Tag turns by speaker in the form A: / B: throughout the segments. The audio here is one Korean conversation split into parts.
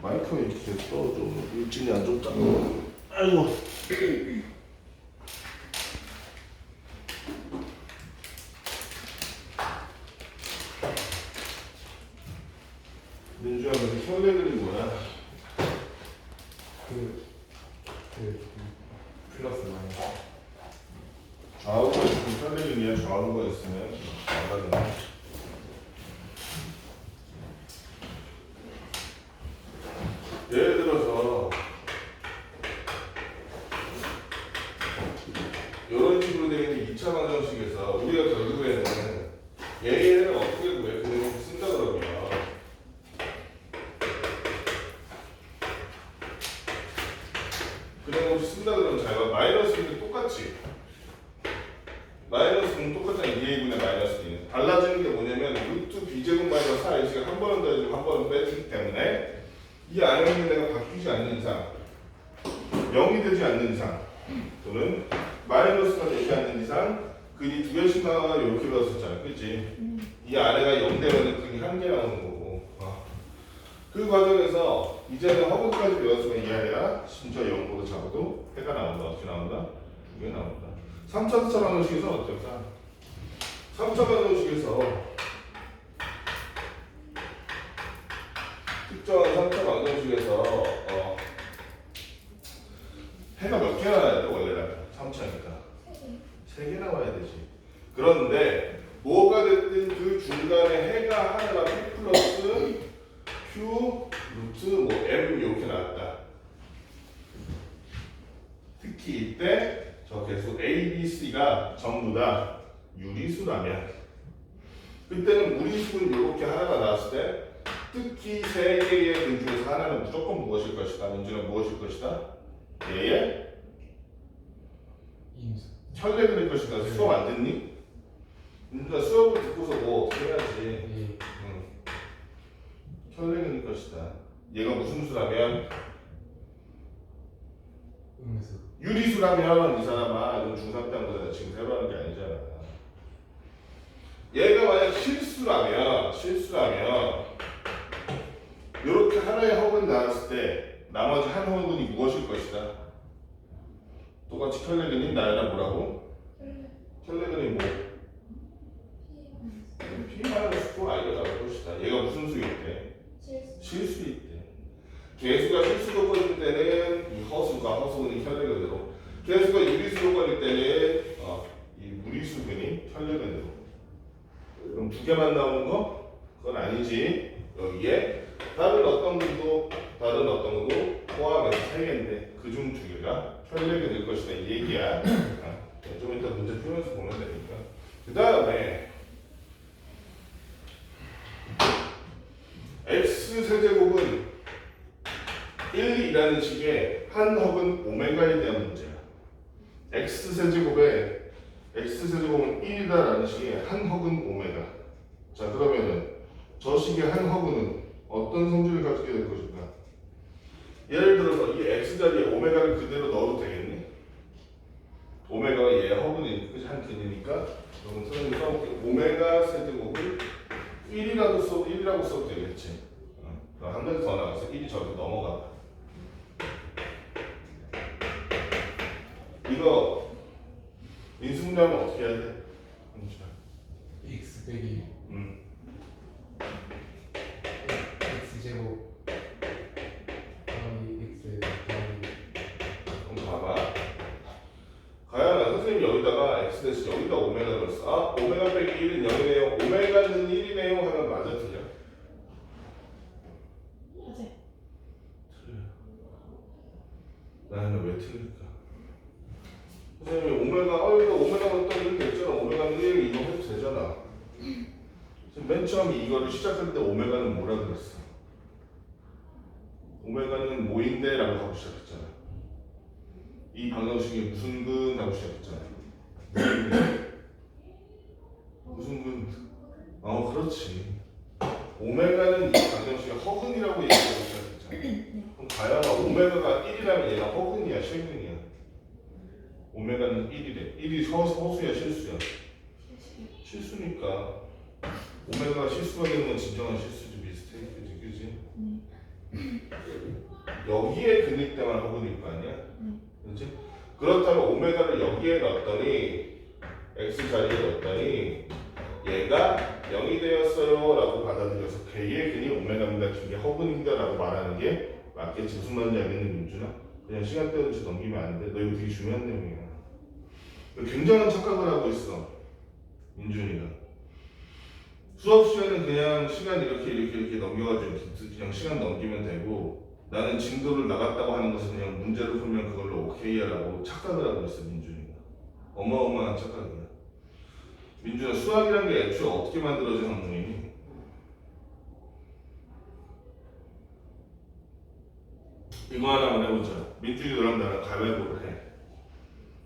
A: 마이크가 이렇게 떨어져. 일진이 안 좋다. 아이고. 민주야, 그 현대 그림 뭐야?
B: 플러스 마이너스.
A: 좌우가 있으면 현대 그림이야. 좌우가 있으면 나가잖아. 예를 들어서 이런 식으로 되어 있는 2차 방정식에서 우리가 결국에는 얘를 어떻게 구해? 그냥 쓴다 그러면 그냥 혹시 쓴다 그러면 잘 봐. 마이너스는 똑같지? 마이너스는 똑같잖아. 2a분의 마이너스 b는 달라지는 게 뭐냐면 루트 b제곱 마이너스 4ac가 한 번은 더해지고 한 번은 빼지기 때문에 이 안에 있는 애가 바뀌지 않는 이상 0이 되지 않는 이상 또는 마이너스가 되지 않는 이상 근이 두 개씩 나와 이렇게 배웠었잖아. 그치? 이 아래가 0 되면 근이 한 개 나오는 거고 그 과정에서 이제는 허브까지 배웠으면 이 아래가 진짜 0보다 작아도 해가 나온다. 어떻게 나온다? 두 개 나온다. 3차, 4차 방정식에서 어떨까? 3차 방정식에서 특정한 3차 방정식에서 해가 몇 개 나와야 돼? 원래라면 3차니까 3개 나와야 되지. 그런데 뭐가 됐든 그 중간에 해가 하나가 P 플러스 Q 루트 뭐 M 이렇게 나왔다. 특히 이때 저 개수 A, B, C가 전부 다 유리수라면 그때는 무리수는 이렇게 하나가 나왔을 때 특히 세 개의 근 중에서 하나는 무조건 무엇일 것이다. 민주는 무엇일 것이다? 얘의
B: 인수.
A: 혈액일 것이다. 수업 안 듣니? 민주가 수업을 듣고서 뭐 어떻게 해야지.
B: 예.
A: 혈액일 것이다. 얘가 무슨 수라면?
B: 음수.
A: 유리수라면 이 사람아 이건 중3 때 한 거잖아. 지금 새로 하는 게 아니잖아. 얘가 만약 실수라면 이렇게 하나의 허근이 나왔을 때 나머지 한 허근이 무엇일 것이다? 똑같이 혈레근이 나열한 뭐라고? 혈레근이 뭐? P-또 I가 나올 것이다. 얘가 무슨 수있대? 실수있대. 개수가 실수로 걸릴 때는 이 허수근이 혈레근으로 개수가 유리수로 걸릴 때는 이 무리수근이 혈레근으로. 그럼 두 개만 나오는 거? 그건 아니지. 여기에 다른 어떤 근도 포함해서 세 개인데 그중 두 개가 혈액이 될 것이다 이 얘기야. 좀 이따 문제 풀면서 보면 되니까. 그 다음에 x 세제곱은 1, 2라는 식의 한 합은 오메가에 대한 문제야. x 세제곱은 1이다라는 식의 한 허근 오메가. 자 그러면은 저 식의 한 허근은 어떤 성질을 가지게 될 것인가? 예를 들어서 이 x 자리에 오메가를 그대로 넣어도 되겠니? 오메가가 얘 허근이 그치 한 근이니까 그러면 선생님이 써볼게. 오메가 세제곱을 1이라고 써도 되겠지. 그럼 한 가지 더 나가서 1이 저기 넘어가. 이거 인수분해하면 어떻게 해야 돼?
B: x 빼기 x 제곱 더하기 x 더하기.
A: 그럼 봐봐. 가연아 선생님이 여기다가 x 대신 여기다 오메가를 넣었어. 아 오메가 빼기 1은 0이네요. 오메가는 1이네요 하면 맞아 틀려?
C: 맞아요.
A: 틀려. 나는 왜 틀릴까? 선생님이 여기다 오메가가 딱 이렇게 있잖아. 오메가는 1 이거 해도 되잖아. 맨 처음에 이거를 시작할 때 오메가는 뭐라 그랬어? 오메가는 뭐인데? 라고 하고 시작했잖아. 이 방정식이 무슨 근? 라고 시작했잖아. 무슨 근? 그렇지. 오메가는 이 방정식의 허근이라고 얘기하고 시작했잖아. 그럼 가야가 오메가가 1이라면 얘가 허근이야, 실근이야? 오메가는 1이래. 1이 허수야, 실수야? 실수니까 오메가가 실수가 되는 건 진정한 실수지. 미스테이크지, 그지? 여기에 근일 때만 허근일 거 아니야? 그렇지? 그렇다면 오메가를 여기에 넣었더니 x 자리에 넣었더니 얘가 0이 되었어요 라고 받아들여서 걔의 근이 오메가입니다. 그게 허근입니다 라고 말하는 게 맞겠지. 무슨 말인지 알겠니 민준아? 그냥 시간 때우듯이 넘기면 안 돼. 너 이거 되게 중요한 내용이야. 굉장한 착각을 하고 있어 민준이가. 수업 시간은 그냥 시간 이렇게 넘겨가지고 그냥 시간 넘기면 되고, 나는 진도를 나갔다고 하는 것은 그냥 문제를 풀면 그걸로 오케이야라고 착각을 하고 있어 민준이가. 어마어마한 착각이야. 민준아, 수학이란 게 애초에 어떻게 만들어진 학문이니? 이거 하나만 해보자. 민준이 너랑 나랑 가위바위보를 해.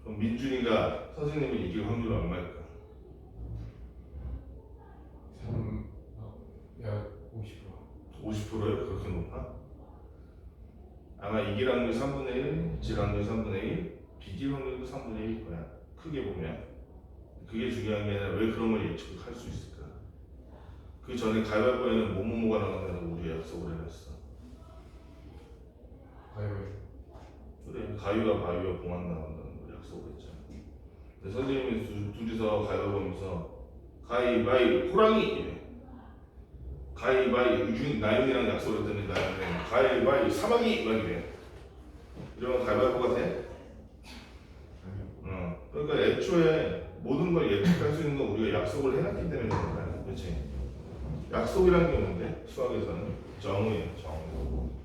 A: 그럼 민준이가 선생님을 이길 확률은 얼마일까?
B: 3, 약 50%.
A: 50%에 그렇게 높아? 아마 이길 확률 3분의 1, 질 확률 3분의 1, 비길 확률도 3분의 1일 거야. 크게 보면. 그게 중요한 게 아니라 왜 그런 걸 예측을 할 수 있을까? 그 전에 가위바위보에는 뭐뭐뭐가 나온다는 우리 약속을 해놨어.
B: 가위바위보.
A: 그래, 가위와 바위와 봉합 나온다는 걸 약속을 했잖아. 근데 선생님이 둘이서 가위바위보 하면서 가위바위 호랑이 이래. 가위바위 나윤이랑 약속을 했더니 나윤이 가위바위 사마귀 막 이래. 이러면 가위바위보가 돼? 그러니까 애초에 모든 걸 예측할 수 있는 건 우리가 약속을 해놨기 때문에 그런 거야. 그렇지? 약속이란 게 뭔데? 수학에서는 정의야, 정.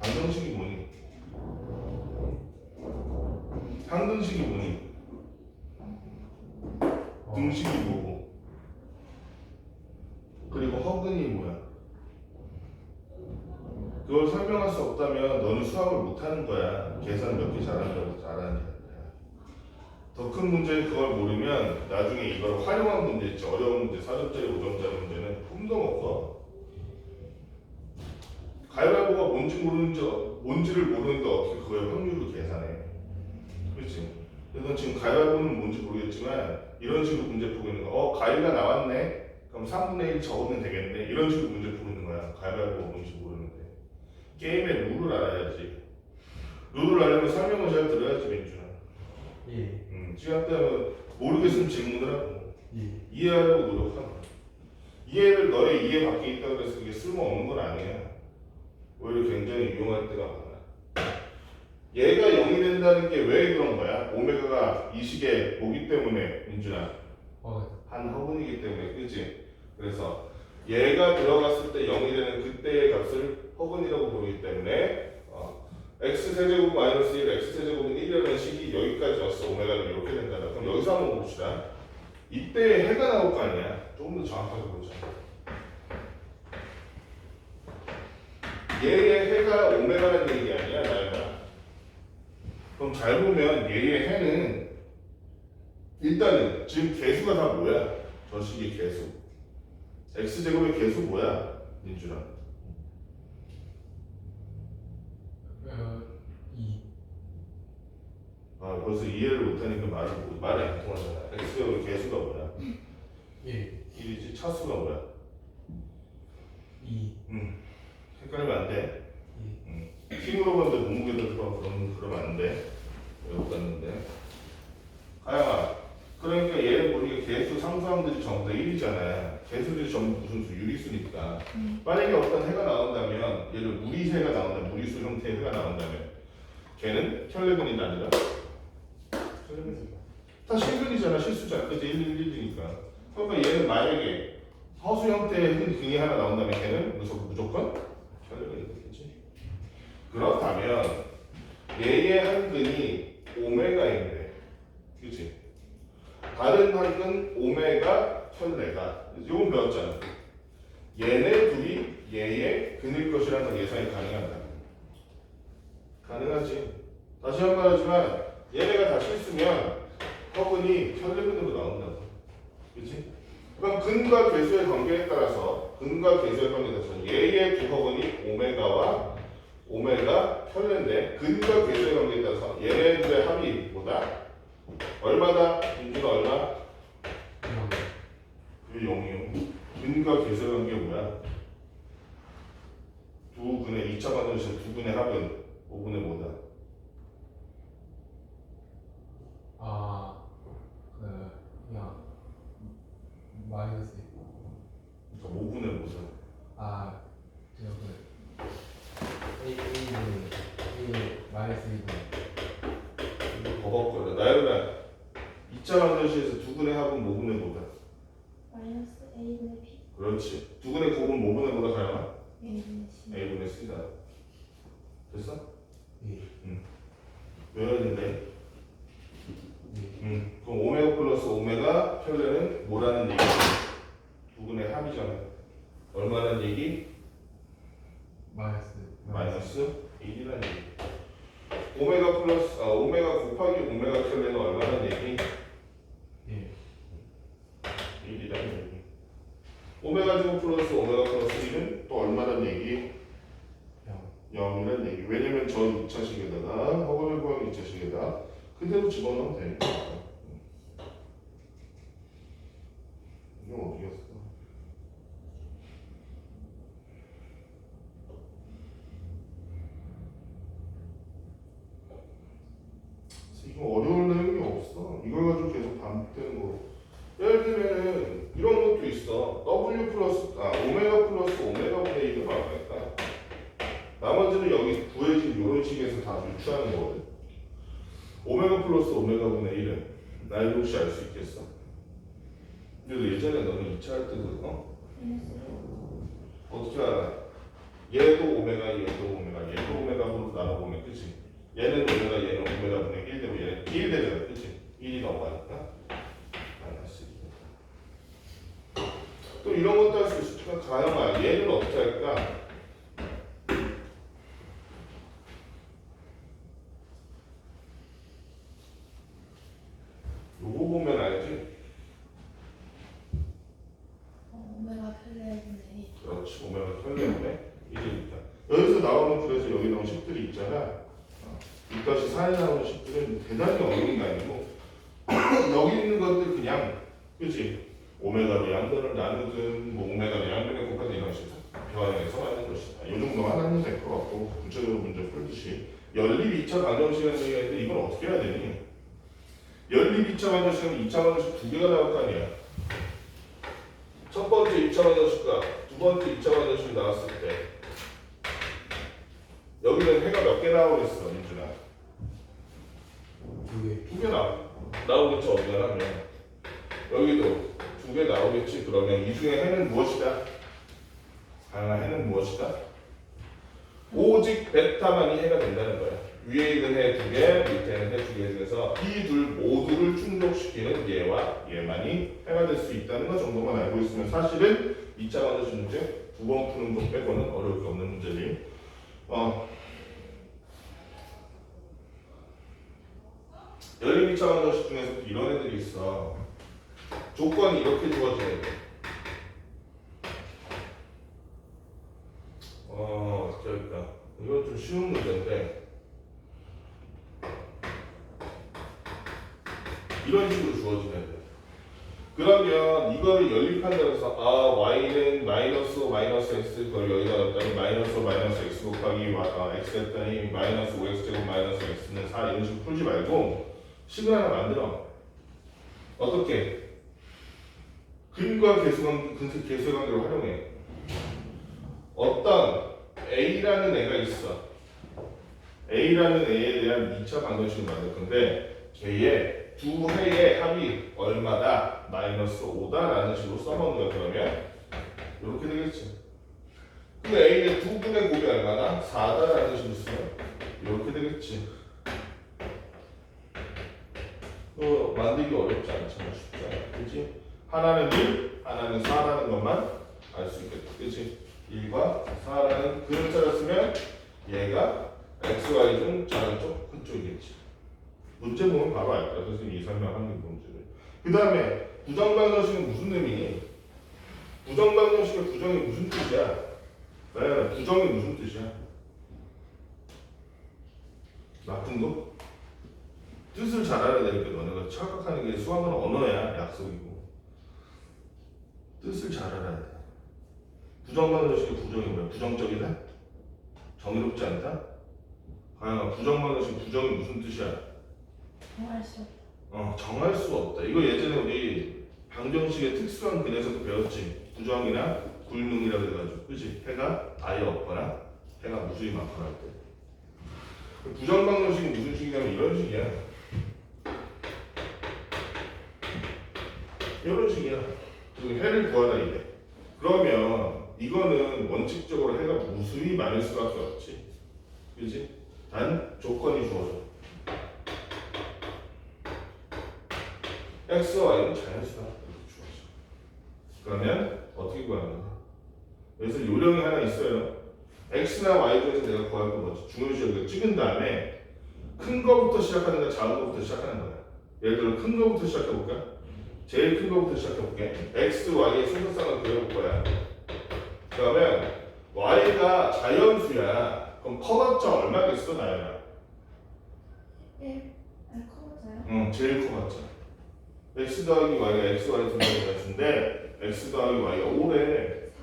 A: 방정식이 뭐니? 항등식이 뭐니? 등식이 뭐고? 그리고 허근이 뭐야? 그걸 설명할 수 없다면 너는 수학을 못하는 거야. 계산 몇 개 잘한다고 잘하는 게. 더 큰 문제는 그걸 모르면 나중에 이걸 활용한 문제 있지. 어려운 문제, 4점짜리, 5점짜리 문제는 꿈도 못 꿔. 가위바위보가 뭔지를 모르는데 어떻게 그거의 확률을 계산해. 그렇지? 그래서 지금 가위바위보는 뭔지 모르겠지만 이런 식으로 문제 풀고 있는 거야. 가위가 나왔네? 그럼 3분의 1 적으면 되겠네? 이런 식으로 문제 풀고 있는 거야. 가위바위보가 뭔지 모르는데. 게임의 룰을 알아야지. 룰을 알려면 설명을 잘 들어야지 민준아.
B: 예.
A: 시간 때문에 모르겠으면 질문을 하고
B: 예.
A: 이해하려고 노력하고. 이해를 너의 이해 밖에 있다고 해서 그게 쓸모없는 건 아니야. 오히려 굉장히 유용할 때가 많아. 얘가 0이 된다는 게 왜 그런 거야? 오메가가 이 식의 뭐기 때문에 민준아? 한 허근이기 때문에. 그치? 그래서 얘가 들어갔을 때 0이 되는 그때의 값을 허근이라고 부르기 때문에 x세제곱 마이너스 1, x세제곱은 1이라는 식이 여기까지 왔어. 오메가는 이렇게 된다. 그럼 여기서 한번 봅시다. 이때 해가 나올 거 아니야. 조금 더 정확하게 보자. 얘의 해가 오메가라는 얘기 아니야, 나연아. 그럼 잘 보면 얘의 해는 일단은 지금 개수가 다 뭐야? 저 식의 개수. x제곱의 개수 뭐야? 민준아.
B: 2.
A: 벌써 이해를 못하니까 말이 안 통하잖아. x제곱의 개수가 뭐야?
B: 1.
A: 1이지. 차수가 뭐야?
B: 2.
A: 헷갈리면 안 돼.
B: 2.
A: 힘으로 봤는데 몸무게도 들어가고 그러면 안 돼. 외국 갔는데. 하영아, 그러니까 얘는 보니까 개수 상수항들이 전부 다 1이잖아. 개수들이 전부 무슨 수? 유리수니까. 만약에 어떤 해가 나온다면, 예를 들어 무리해가 나온다면, 무리수 형태의 해가 나온다면 걔는 혈내근이 아니라 다 실근이잖아. 실수잖아. 그치? 1, 1, 1이니까. 그러니까 얘는 만약에 허수 형태의 근이 하나 나온다면 걔는 무조건 혈내근이 되겠지. 그렇다면 얘의 한 근이 오메가인데, 그치? 다른 한 근 오메가 혈내가. 이건 배웠잖아. 얘네 둘이 얘의 근일 것이라는 걸 예상이 가능하다. 가능하지. 다시 한 번 하지만 얘네가 다 실수면 허근이 혈내근으로 나온다고. 그치? 그럼 근과 개수의 관계에 따라서 얘의 두 허근이 오메가와 오메가 혈내인데 근과 개수의 관계에 따라서 얘네들의 합이 뭐다? 얼마다? 민준아 얼마? 0이요. 근과 개수의 관계 뭐야? 두 근의 이 2차 방정식 두 분의 합은 5분의 뭐다?
B: 그냥 마이너스
A: 그러니까 5분의 뭐다?
B: 그냥 A 마이너스 2분
A: 더 바꿔라. 나열아 2차 방정식에서 두 분의 합은 5분의 뭐다?
C: 마이너스 A분의 B
A: 그렇지. 두 분의 곱은 5분의 뭐다 가영아?
C: A분의 C
A: A분의 C다. 됐어?
B: 예.
A: 외워야 된대.
B: 예.
A: 그럼 오메가 플러스 오메가 편례는 뭐라는 얘기야? 두 분의 합이잖아. 얼마라는 얘기? 마이너스 1이라는 얘기. 오메가 플러스 오메가 곱하기 오메가 편례는 얼마라는 얘기?
B: 예.
A: 1이라는 얘기. 오메가 제곱 플러스 오메가 플러스 1은 또 얼마라는 얘기? 0이라는 얘기. 왜냐면 저 2차식에다가 허근을 구하기 2차식에다 그대로 집어넣으면 되니까. 이거 어디 갔어? 이거 어려운 내용이 없어. 이걸 가지고 계속 반복되는 거. 예를 들면은 이런 것도 있어. W 플러스 오메가 플러스 오메가 분의 1을 말하니까 나머지는 여기 구해진 이런 식에서 다 유추하는 거거든. 오메가 플러스 오메가 분의 1은 나이 혹시 알 수 있겠어? 그래도 예전에 너는 2차 할 때도
C: 마이너스
A: 어떻게 알아? 얘도 오메가 얘도 오메가로 나눠보면 그치? 얘는 오메가 얘는 오메가 분의 1 되고 얘는 1 되잖아 그치? 1이 넘어가니까 마이너스 2. 또 이런 것도 할 수 있으니까 가영아 얘는 어떻게 할까? 요거 보면 알지?
C: 오메가 편례분의 1
A: 그렇지 오메가 편례분의 1이니까 여기서 나오는 그래서 여기 나오는 식들이 있잖아 6-4에 나오는 식들은 대단히 어려운 게 아니고 여기 있는 것들 그냥 그치 오메가로 양변을 나누든 뭐 오메가로 양변에 곱하든 이런 식으로 변형해서 하는 것이다 이 정도만 하면 될 것 같고 구체적으로 문제 풀듯이 연립 2차 방정식이라는 얘기가 있는데 이건 어떻게 해야 되니? 연립 2차 방정식은 2차 방정식 두 개가 나올 거 아니야 첫 번째 2차 방정식과 두 번째 2차 방정식이 나왔을 때 여기는 해가 몇 개 나오겠어 민준아? 두 개 나오겠지 어디가 하면 여기도 두 개 나오겠지 그러면 이 중에 해는 무엇이다? 다양한 해는 무엇이다? 오직 베타만이 해가 된다는 거야 위에 있는 해 두 개, 밑에 있는 해 두 개 중에서 이 둘 모두를 충족시키는 얘와 얘만이 해가 될 수 있다는 것 정도만 알고 있으면 사실은 2차 방정식 문제 두 번 푸는 것 빼고는 어려울 게 없는 문제지 연립 2차 방정식 중에서도 이런 애들이 있어 조건이 이렇게 주어져야 돼 어떻게 할까 이건 좀 쉬운 문제인데 이런 식으로 주어지면 돼 그러면 이거를 연립한다고 해서 y는 마이너스 x 그걸 여기다 넣었더니 마이너스 x 곱하기 x 했더니 마이너스 5x 제곱 마이너스 x는 4 이런 식으로 풀지 말고 식을 하나 만들어 어떻게? 근과 계수의 관계를 활용해 어떤 A라는 애가 있어 A라는 애에 대한 2차 방정식을 만들 건데 걔의 두 해의 합이 얼마다? 마이너스 5다 라는 식으로 써먹는 거야 그러면 이렇게 되겠지 근데 A의 두 분의 곱이 얼마나? 4다 라는 식으로 쓰면 이렇게 되겠지 만들기 어렵지 않잖아 쉽잖아 그치? 하나는 1, 하나는 4라는 것만 알 수 있겠다 그치? 1과 4라는 그림자를 쓰면 얘가 x, y 중 작은 쪽 큰 쪽이겠지 문제 보면 바로 알 거야 선생님이 설명하는 문제를 그 다음에 부정방정식은 무슨 의미니? 부정방정식의 부정이 무슨 뜻이야? 나야 부정이 무슨 뜻이야? 나쁜 거? 뜻을 잘 알아야 되니까 너네가 착각하는 게 수학은 언어야 약속이고 뜻을 잘 알아야 돼 부정방정식의 부정이 뭐야? 부정적이다? 정의롭지 않다? 가영아 부정방정식 부정이 무슨 뜻이야?
C: 정할 수 없다.
A: 정할 수 없다. 이거 예전에 우리 방정식의 특수한 근에서도 배웠지. 부정이나 굴능이라고 해가지고, 그치? 해가 아예 없거나 해가 무수히 많거나 할 때. 부정방정식이 무슨 식이냐면 이런 식이야. 이런 식이야. 그리고 해를 구하라 이래. 그러면 이거는 원칙적으로 해가 무수히 많을 수밖에 없지. 그치? 단 조건이 주어져. X와 Y는 자연수다. 이렇게 주어져. 그러면 어떻게 구하는 거야? 여기서 요령이 하나 있어요. X나 Y 중에서 내가 구할 거 뭐지? 중요시를 찍은 다음에 큰 거부터 시작하는 거야, 작은 거부터 시작하는 거야. 예를 들어 큰 거부터 시작해 볼까? 제일 큰 거부터 시작해 볼게. X, Y의 순서상을 그려볼 거야. 그러면 Y가 자연수야. 그럼 커봤자 얼마겠어, 나연아?
C: 1. 커버자요?
A: 제일 커봤자. X 더하기 Y가 X, Y 분모의 X 더하기 Y가 5래.
C: 4.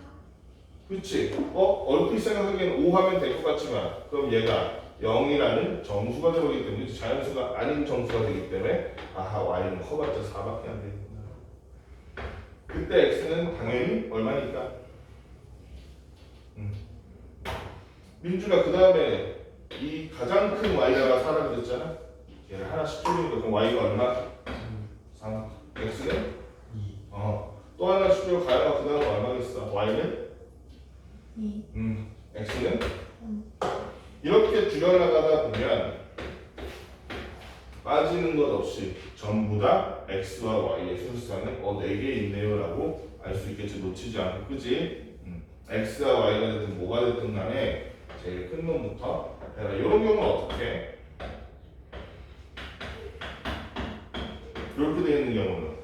A: 그치? 얼핏 생각하기엔 5 하면 될 것 같지만 그럼 얘가 0이라는 정수가 되버리기 때문에 자연수가 아닌 정수가 되기 때문에 아하 Y는 커봤자 4밖에 안 되겠구나. 그때 X는 당연히 얼마니까? 민준아 그 다음에 이 가장 큰 Y가 4라고 그랬잖아? 얘를 하나씩 줄이니까 그럼 Y가 얼마? 3. X는?
B: 2.
A: 또 하나 줄여 가야 그 다음 얼마겠어? Y는?
C: 2.
A: X는? 이렇게 줄여나가다 보면 빠지는 것 없이 전부 다 X와 Y의 순수상은 4개 있네요 라고 알 수 있겠지. 놓치지 않고 그지? X와 Y가 됐든 뭐가 됐든 간에 제일 큰 놈부터 해라. 이런 경우는 어떻게 해? 이렇게 되어 있는 경우는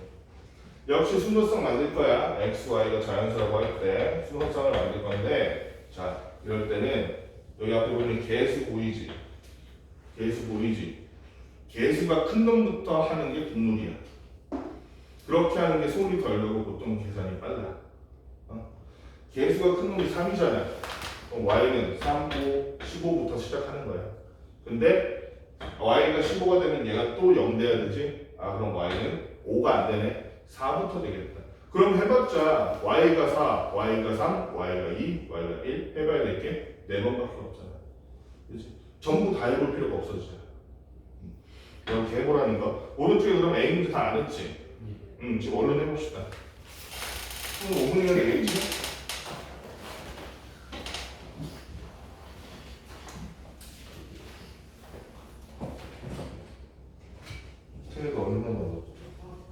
A: 역시 순서상 만들 거야. X, Y가 자연수라고 할 때 순서상을 만들 건데 자 이럴 때는 여기 앞에 보면 개수 보이지? 개수 보이지? 개수가 큰 놈부터 하는 게 국룰이야. 그렇게 하는 게 손이 덜 들고 보통 계산이 빨라. 개수가 큰 놈이 3이잖아. 그럼 Y는 3, 5, 15부터 시작하는 거야. 근데 Y가 15가 되면 얘가 또 0 돼야 되지? 그럼 Y는 5가 안 되네. 4부터 되겠다. 그럼 해봤자 Y가 4, Y가 3, Y가 2, Y가 1 해봐야 될 게 4번밖에 없잖아. 그치? 전부 다 해볼 필요가 없어지잖아. 이렇게 해보라는 거. 오른쪽에 그럼 A 문제 다 안 했지? 지금 얼른 해봅시다. 5분이면 되겠지? 책에도 얼른 넣어.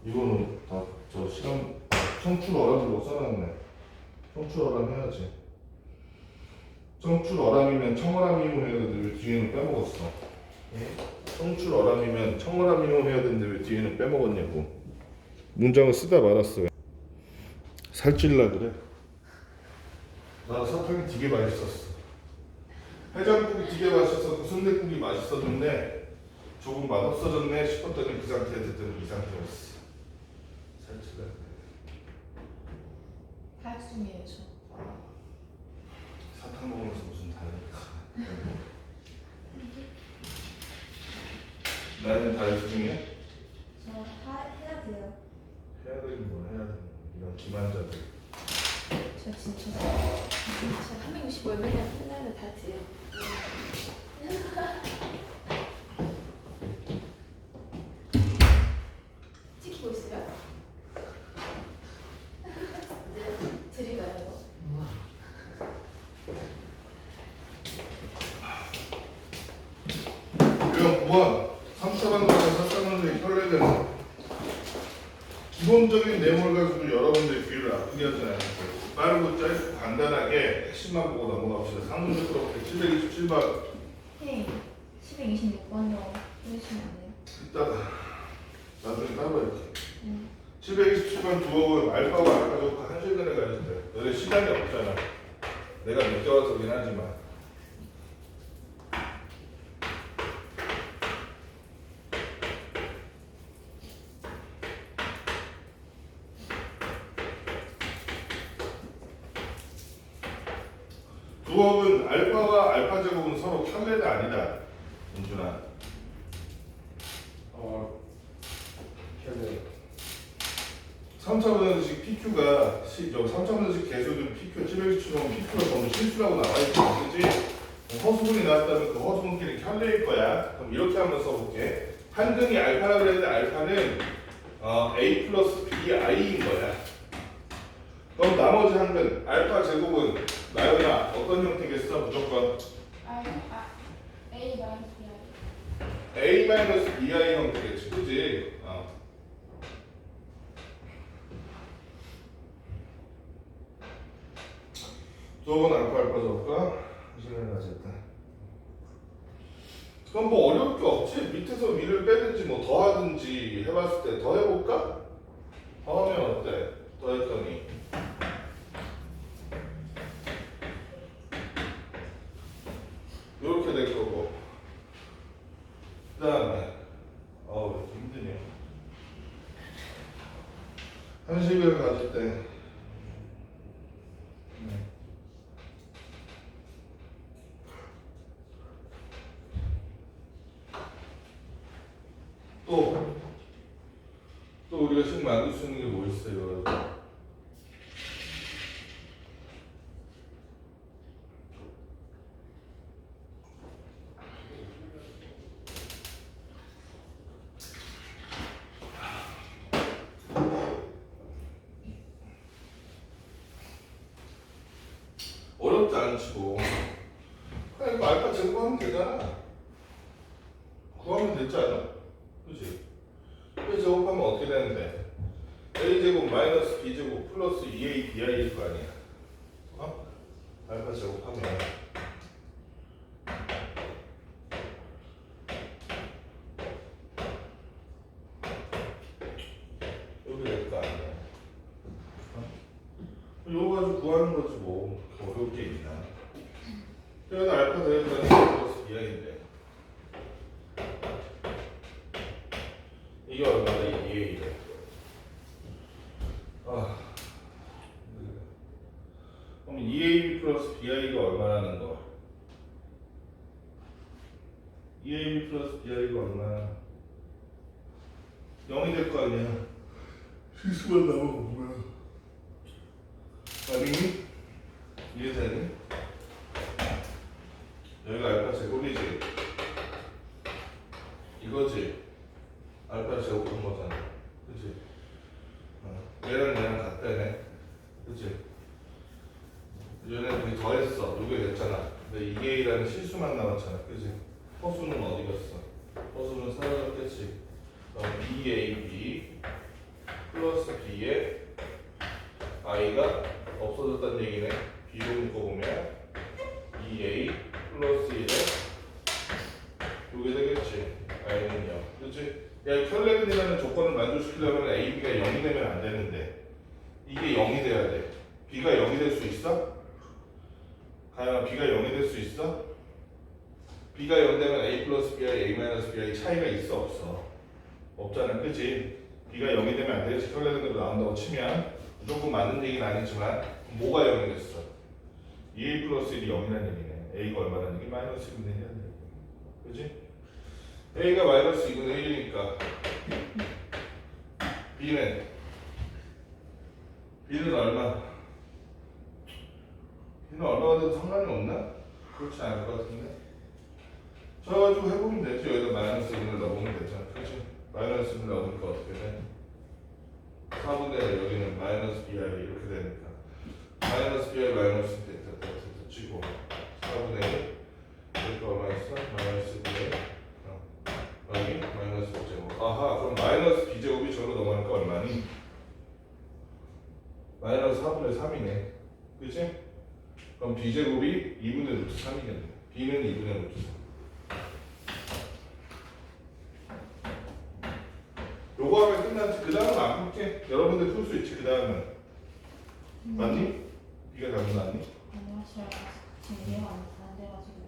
A: 이거는 다 저 시간 청출 어람으로 써놨네. 청출 어람 해야지. 청출 어람이면 청어람 이용 해야 되는데 왜 뒤에는 빼먹었어?
B: 예?
A: 청출 어람이면 청어람 이용 해야 되는데 왜 뒤에는 빼먹었냐고. 문장을 쓰다 말았어. 살찔라 그래. 나 사탕이 되게 맛있었어. 해장국이 되게 맛있었고 순댓국이 맛있었는데 조금 맛없어졌네 싶었더니 그 상태에 됐더니 이 상태였어. 살찔라 그래.
C: 다육중이에요, 저.
A: 사탕 먹으면서 무슨 다이어트? 나는 다이어트 중에
C: 저 해야 돼요.
A: 해야 되는 건 해야 되는 거. 이런 기만자들.
C: 저 진짜 365일 맨날 다이어트예요. 찍히고 있어요? 드릴까요, 이거?
A: 이런 9번 3차반으로 4차반으로 혈례되는 기본적인 내용을 가지고 여러분들의 귀를 아프게 하지 않았어요. 빠르고 짧고 간단하게 핵심만 보고 넘어갑시다. 상문제 프로필 727번.
C: 네, 726번이요. 해주시면 안 돼요?
A: 이따가 나중에 따로 이렇게 727번 두어보면 알파고 알파 조건 한 시간에 가야지 돼. 너네 시간이 없잖아. 내가 늦게 와서긴 하지만 요거는 알파와 알파 제곱은 서로 켤레가 아니다. 민준아.
B: 켤레.
A: 3차분의식 PQ가 3차분의식 개수들 PQ, 700수는 PQ가 전부 실수라고 나와있지, 그치? 허수분이 나왔다면 그 허수분끼리 켤레일 거야. 그럼 이렇게 한번 써볼게. 한 등이 알파라 그랬는데 알파는 A 플러스 BI인 거야. 그럼 나머지 한 등, 알파 제곱은 나연아 어떤 형태겠어? 무조건
C: A 마이너스 B
A: A 마이너스 BI 형태겠지, 그지? 저건 알파 적을까? 시간을 가졌다. 그럼 뭐 어려울 게 없지. 밑에서 위를 빼든지 뭐 더하든지 해봤을 때 더 해볼까? 더하면 어때? 더했더니 이렇게 될 거고. 그 다음에 왜 이렇게 힘드냐. 한식을 가질 때 또 우리가 식 만들 수 있는 게 뭐 있어요? 어렵지 않지 뭐. 그냥 이거 알파 제곱하면 되잖아. 구하면 됐지 않아? 그치? A 제곱하면 어떻게 되는데? A 제곱 마이너스 B 제곱 플러스 2A BI일 거 아니야. 알파 제곱하면 여기 될 거 아니야. 이거 가지고 구하는 거지 뭐. 어려울 게 있나? 그래서 알파 대입하는 플러스 BI인데 이게 얼마나 2A래? 그럼 2AB 플러스 BI가 얼마라는 거? 2AB 플러스 BI가 얼마야? 0이 될 거 아니야? 실수만 나오면 뭐야? 아니? 이해되니? 여기가 알파 제곱이지? 이거지? 알파 제곱한 거잖아. 그치? 얘랑 얘랑 같다네. 그치? 얘네 우리 더했어. 이게 됐잖아. 근데 2A라는 실수만 남았잖아. 그치? 허수는 어디 갔어? 허수는 사라졌겠지. 그럼 2AB 플러스 B에 I가 없어졌다는 얘기네. B로 묶어보면 2A 플러스 1에 이게 되겠지. I는 0. 그치? 야, 켤레근이라는 조건을 만족시키려면 A, B가 0이 되면 안 되는데 이게 0이 돼야 돼. B가 0이 될 수 있어? 가영아, B가 0이 될 수 있어? B가 0 되면 A 플러스 B와 A 마이너스 B와 차이가 있어 없어? 없잖아, 그치? B가 0이 되면 안 되지. 켤레근으로 나온다고 치면 무조건 맞는 얘기는 아니지만 뭐가 0이 됐어? 2A 플러스 1이 0이라는 얘기네. A가 얼마라는 얘기? 마이너스 2분의 1이라는 얘기. 그치? A가 마이너스 2분의 1이니까 B는 얼마? B는 얼마가 돼도 상관이 없나? 그렇지 않을 것 같은데. 저가지고 해보면 되지. 여기다 마이너스 1을 넣어보면 되잖아. 그렇지? 마이너스 1을 넣으니까 어떻게 돼? 4분의 1 여기는 마이너스 BI 이렇게 되니까 마이너스 BI 마이너스 됐다 치고 4분의 1 이렇게 얼마 있어? 마이너스 BI 여기 마이너스 B제곱. 아하, 그럼 마이너스 B제곱이 저로 넘어가니까 얼마니? 마이너스 4분의 3이네. 그치? 그럼 B제곱이 2분의 루트 3이겠네. B는 2분의 루트 3. 요거 하면 끝났지. 그 다음은 안 풀게. 여러분들 풀 수 있지. 그 다음은 맞니? B가 잘못 나왔니?
C: 아니요, 제가 지금 이해가 안 돼가지고요.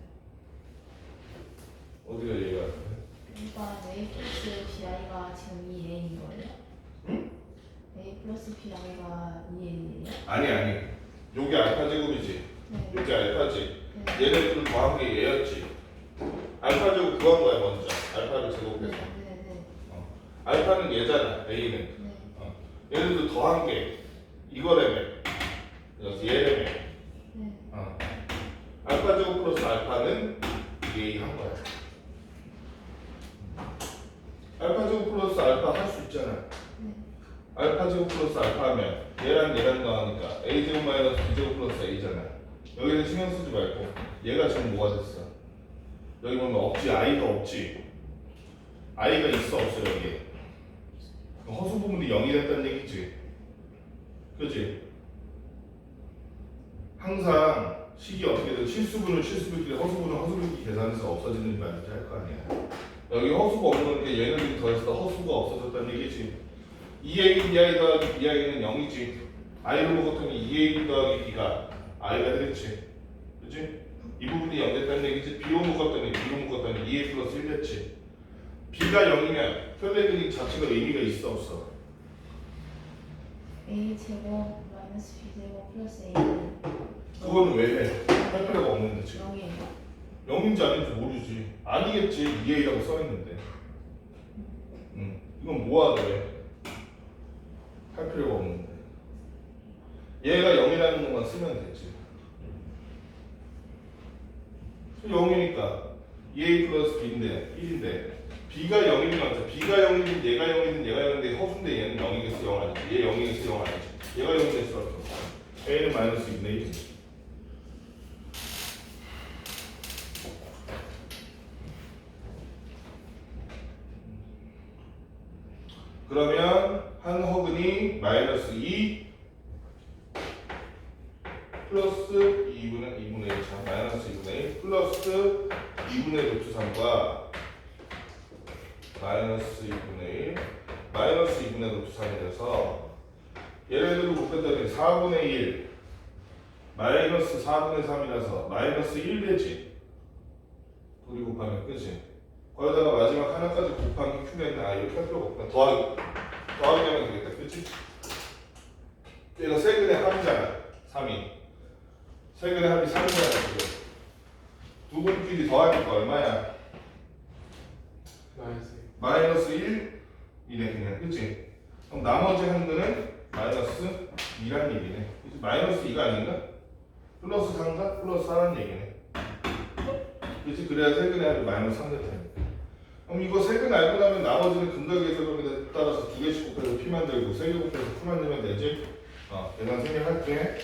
A: 어디가 이해가 안 돼?
C: 일단 A 플러스 BI가 지금 2A인 거예요?
A: 응?
C: A 플러스 BI가 2A예요?
A: 아니. 요게 알파 제곱이지.
C: 네.
A: 요게 알파지. 얘네들을 더한 게 얘였지. 알파 제곱 구한 거야 먼저. 알파를 제곱해서.
C: 네네네.
A: 알파는 얘잖아. A는.
C: 네.
A: 얘네들 더한 게 이거라며. 그래서 얘라며.
C: 네.
A: 알파 제곱 플러스 알파는 A 한 거야. 알파 제곱 플러스 알파 할 수 있잖아.
C: 네.
A: 알파 제곱 플러스 알파 하면 얘랑 나오니까 A 제곱 마이너스 B 제곱 플러스 A잖아. 여기는 신경 쓰지 말고 얘가 지금 뭐가 됐어? 여기 보면 없지. I가 없지. I가 있어 없어 여기. 허수 부분이 0이 됐다는 얘기지. 그치? 항상 식이 어떻게든 실수분을 실수분끼리 허수분을 허수분끼리 계산해서 없어지는 말인지 할 거 아니야. 여기 허수가 없는 게 얘네들이 더해서 허수가 없어졌다는 얘기지. 2a 2i 더하기 bi는 0이지. i를 먹었더니 2a 더하기 b가 i가 되겠지. 그치? 이 부분이 0 됐다는 얘기지. b로 묶었더니 2a 플러스 1 됐지. b가 0이면 표대근이 자체가 의미가 있어 없어?
C: A 제곱 마이너스 B 제곱 플러스 A는
A: 그거는 왜 해? 할 필요가 없는데 지금
C: 0이에요.
A: 0인지 아닌지 모르지. 아니겠지. 2a라고 써있는데. 이건 뭐하러 해? 할 필요가 없는데. 얘가 0이라는 것만 쓰면 되지. 0이니까 2a 플러스 b인데 1인데 b가 0이면 b가 0이든 얘가 0이든 얘가 0인데 허수인데 얘는 0이겠어 0 아니지. 얘 0이겠어 0 아니지. 얘가 0이 될 수밖에 없어. a는 마이너스 2분의 1이지. 그러면 한 허근이 마이너스 2 플러스 2분의 1차 마이너스 2분의 1 플러스 2분의 루트 3과 마이너스 2분의 1 마이너스 2분의 루트 3이 돼서 얘네들을 곱했더니 4분의 1 마이너스 4분의 3이라서 마이너스 1 되지. 둘이 곱하면 끝이. 거기다가 마지막 하나까지 곱한 게 Q가 있나? 이렇게 할 필요가 없구나. 더하기 하면 되겠다. 그치? 얘가 세근의 합이잖아. 3이. 세근의 합이 3이잖아. 지금. 두 분끼리 더하니까 얼마야? 마이너스 1이네 그냥. 그치? 그럼 나머지 한근은 마이너스 2란 얘기네. 그치? 마이너스 2가 아닌가? 플러스 3가? 플러스 4란 얘기네. 그치? 그래야 세근의 합이 마이너스 3 됐다니까. 그럼 이거 세근 알고 나면 나머지는 근각의 세로에 따라서 두 개씩 곱해서 p 만들고 세 개 곱해서 q 만들면 되지. 계산 생략할게.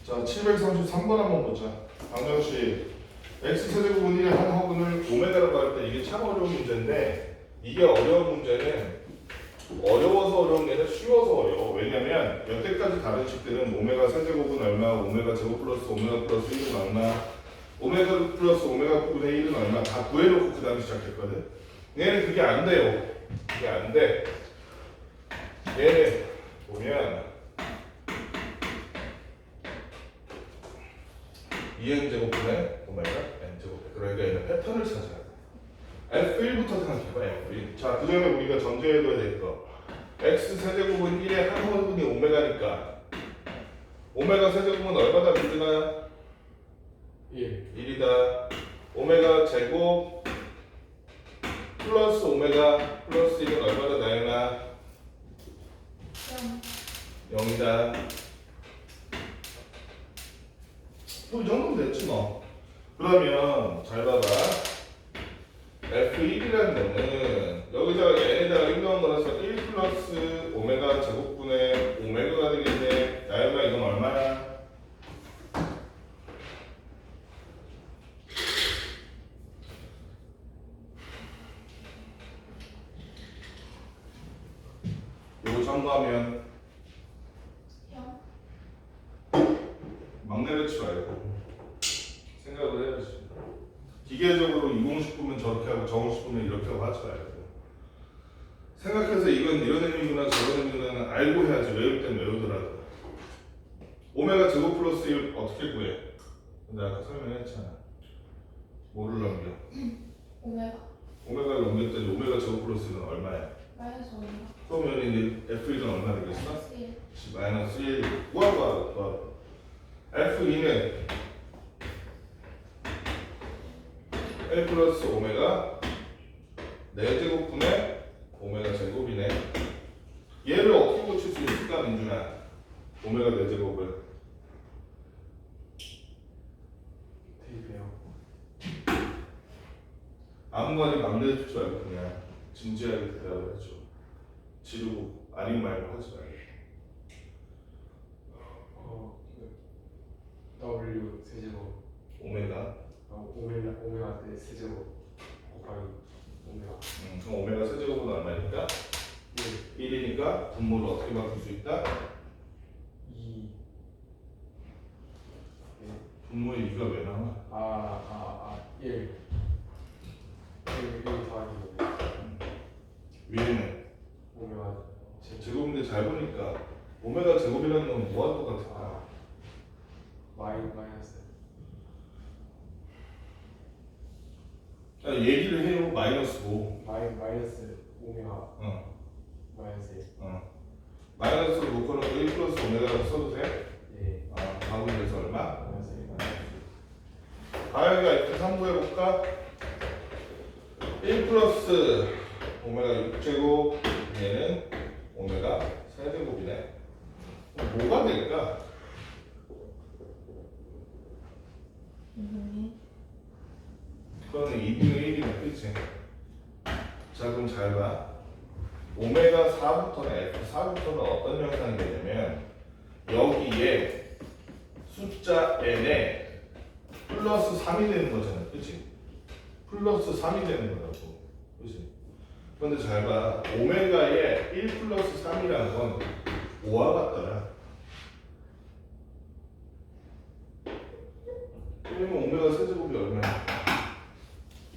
A: 자, 733번 한번 보자. 강정씨, x세제곱은 1의 한 허근을 오메가라고 할 때 이게 참 어려운 문제인데 이게 어려운 문제는 어려워서 어려운 게 아니라 쉬워서 어려워. 왜냐면 여태까지 다른 식들은 오메가 세제곱은 얼마, 오메가 제곱 플러스 오메가 플러스 1은 얼마, 오메가 플러스 오메가 9분의 1은 얼마 다 구해놓고 그 다음에 시작했거든. 얘는 그게 안 돼요. 그게 안 돼. 얘는 보면 2n제곱분의 오메가 n제곱. 그러니까 얘는 패턴을 찾아야 돼. F1부터 생각해봐요. 자, 그 전에 우리가 전제해둬야 될 거. x 세제곱은 1의 한 허근이 오메가니까 오메가 세제곱은 얼마나 민드나? 1이다. 오메가 제곱 플러스 오메가 플러스 1은 얼마나 나요나? 0이다. 뭐 이 정도면 됐지 뭐. 그러면 잘 봐봐. F1이라는 거는 여기다가 얘네다가 인정한 거라서 1 플러스 오메가 제곱분의 오메가가 되겠네. 나요나 이건 얼마야? 이거 참고하면 막내를 치지 말고 생각을 해야지. 기계적으로 이 공식 보면 저렇게 하고 저 공식 보면 이렇게 하고 하지 말고 생각해서 이건 이런 의미구나 저런 의미구나 알고 해야지. 외울 땐 외우더라도. 오메가 제곱 플러스 1 어떻게 구해? 내가 아까 설명했잖아. 뭐를 넘겨? 오메가를 넘겼더니 오메가 제곱 플러스 1은 얼마야?
C: 마이너스 5.
A: 그러면 이제 F1은 얼마 되겠어?
C: 마이너스 1.
A: 마이너스 1 구하고 F2는 1 플러스 오메가 4제곱분의 오메가 제곱이네. 얘를 어떻게 고칠 수 있을까, 민준아? 오메가 4제곱을.
B: 대입해요.
A: 아무거나 맘대로 듣지 말고 그냥 진지하게 대답을 해줘. 지르고 아닌 말고 하지 말고.
B: W 세제곱
A: 오메가.
B: 오메가 때 세제곱 곱하기 오메가
A: 그럼 오메가 세제곱은 얼마니까? 1이니까 분모를 어떻게 바꿀 수 있다?
B: 2
A: 분모의 2가 왜 나와?
B: 1 더하기
A: 위에는
B: 오메가 제곱
A: 제곱인데 잘 보니까 오메가 제곱이라는 건 뭐와 똑같을까?
B: 마이너스
A: 얘기를 해요. 마이너스 5.
B: 마이너스 오메가
A: 어.
B: 마이너스 1
A: 마이너스로 묶어놓고 1 플러스 오메가라고 써도 돼?
B: 예
A: 가분해서 얼마?
B: 마이너스 1
A: 가역이가 이렇게 3부 해볼까? 1 플러스 오메가 6제곱 얘는 오메가 3제곱이네. 뭐가 될까? 그거는 2분의 1이네, 그치? 자, 그럼 잘 봐. 오메가 4부터는 F4부터는 어떤 형상이 되냐면 여기에 숫자 n에 플러스 3이 되는 거잖아, 그치? 플러스 3이 되는 거라고, 그치? 그런데 잘 봐. 오메가에 1 플러스 3이라는 건 5와 같더라. 왜냐면 오메가 세제곱이 얼마야?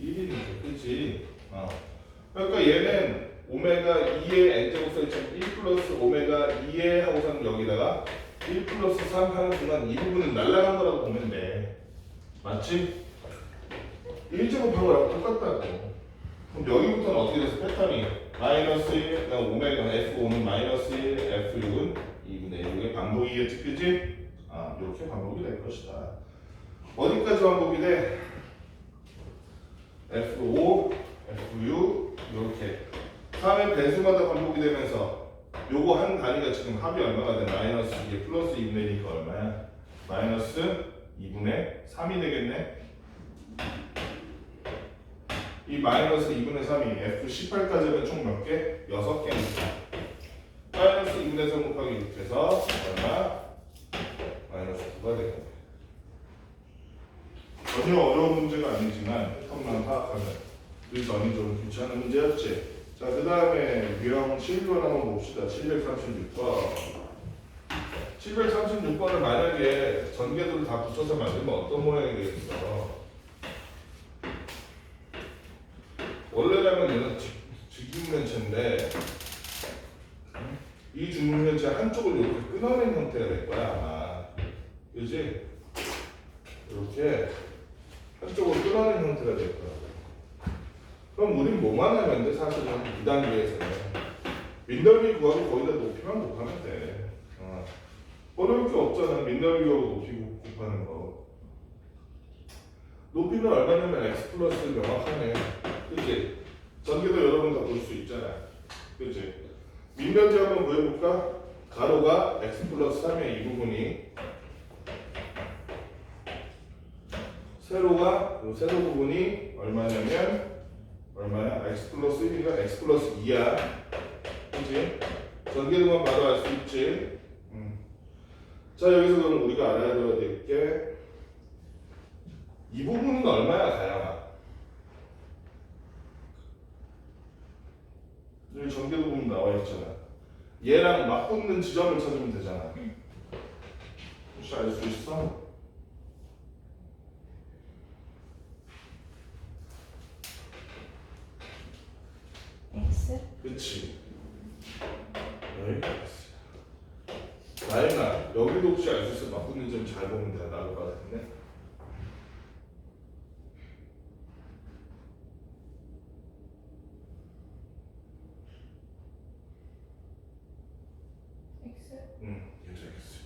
A: 1이니까, 그치? 그러니까 얘는 오메가 2의 n제곱 써있지만 1 플러스 오메가 2의 하고선 여기다가 1 플러스 3 하는 순간 이 부분은 날아간 거라고 보면 돼. 맞지? 1제곱 한 거랑 똑같다고. 그럼 여기부터는 어떻게 돼서 패턴이 마이너스 1, 그다음 오메가 F5는 마이너스 1, F6은 2분의 1. 반복이겠지, 그지? 이렇게 반복이 될 것이다. 어디까지 반복이 돼? F5, F6 이렇게 3의 배수마다 반복이 되면서 요거 한 단위가 지금 합이 얼마가 돼? 마이너스 2 플러스 2분의 1이니까 얼마야? 마이너스 2분의 3이 되겠네? 이 마이너스 2분의 3이 F18까지 하면 총 몇 개? 6개입니다. 마이너스 2분의 3 곱하기 6해서 얼마? 마이너스 9가 되겠네. 전혀 어려운 문제가 아니지만 패턴만 파악하면 그 점이 좀 귀찮은 문제였지. 자, 그 다음에 유형 7번 한번 봅시다. 736번. 736번을 만약에 전개도를 다 붙여서 만들면 어떤 모양이 되겠어? 원래라면 얘는 직육면체인데 이 직육면체 한쪽을 이렇게 끊어낸 형태가 될 거야 아마. 그지? 이렇게 한쪽으로 끊어낸 형태가 될 거야. 그럼 우린 뭐만 하면 돼? 사실은 2단계에서는 민넓이 구하고 거기다 높이만 곱하면 돼. 어려울 게 없잖아. 민넓이 구하고 높이 곱하는 거. 높이는 얼마냐면 x 플러스 명확하네. 그치? 전개도 여러분 다 볼 수 있잖아. 그치? 민변지 한번 구해볼까? 가로가 x 플러스 3의 이 부분이 세로가 이 세로 부분이 얼마냐면 얼마야? x 플러스 1이가 x 플러스 2야. 그치? 전개도만 바로 알 수 있지. 자, 여기서 그럼 우리가 알아야 될 게 이 부분은 얼마야, 다양아? 여기 전개도 부분 나와 있잖아. 얘랑 맞붙는 지점을 찾으면 되잖아. 혹시 알 수 있어?
C: X?
A: 그치. 여기가 X야. 나연아, 여기도 혹시 알 수 있어? 맞붙는 점 잘 보면 돼. 나올 것 같은데.
C: X?
A: 얘도 X.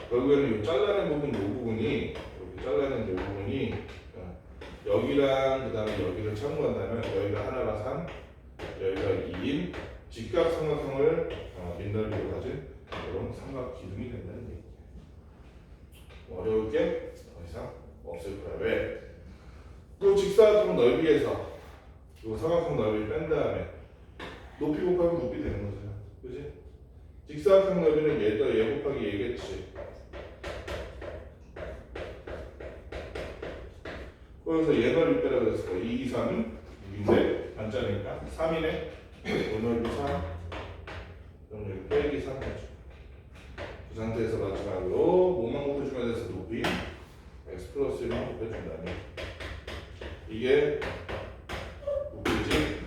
A: 결국에는 이 잘라낸 부분, 이 부분이 여기 잘라낸 이 부분이 여기랑 그 다음에 여기를 참고한다면 여기가 하나가 3, 여기가 2인 직각삼각형을 민날비로 가진 이런 삼각 기둥이 된다는 얘기. 어려울 게 더 이상 없을 거야. 왜? 또 직사각형 넓이에서 이 삼각형 넓이를 뺀 다음에 높이 곱하면 높이 되는 거잖아. 그지? 직사각형 넓이는 얘도 얘 곱하기 얘겠지. 그래서 얘 넓이 빼라 그랬어. 2, 2, 3은 6인데 반짜니까 3이네. 얘 넓이 3. 그럼 여기 빼기 3 해줘. 그 상태에서 마지막으로 뭐만 곱해주면 돼서 높이 x 플러스 1만 곱해준다면 이게 높이지.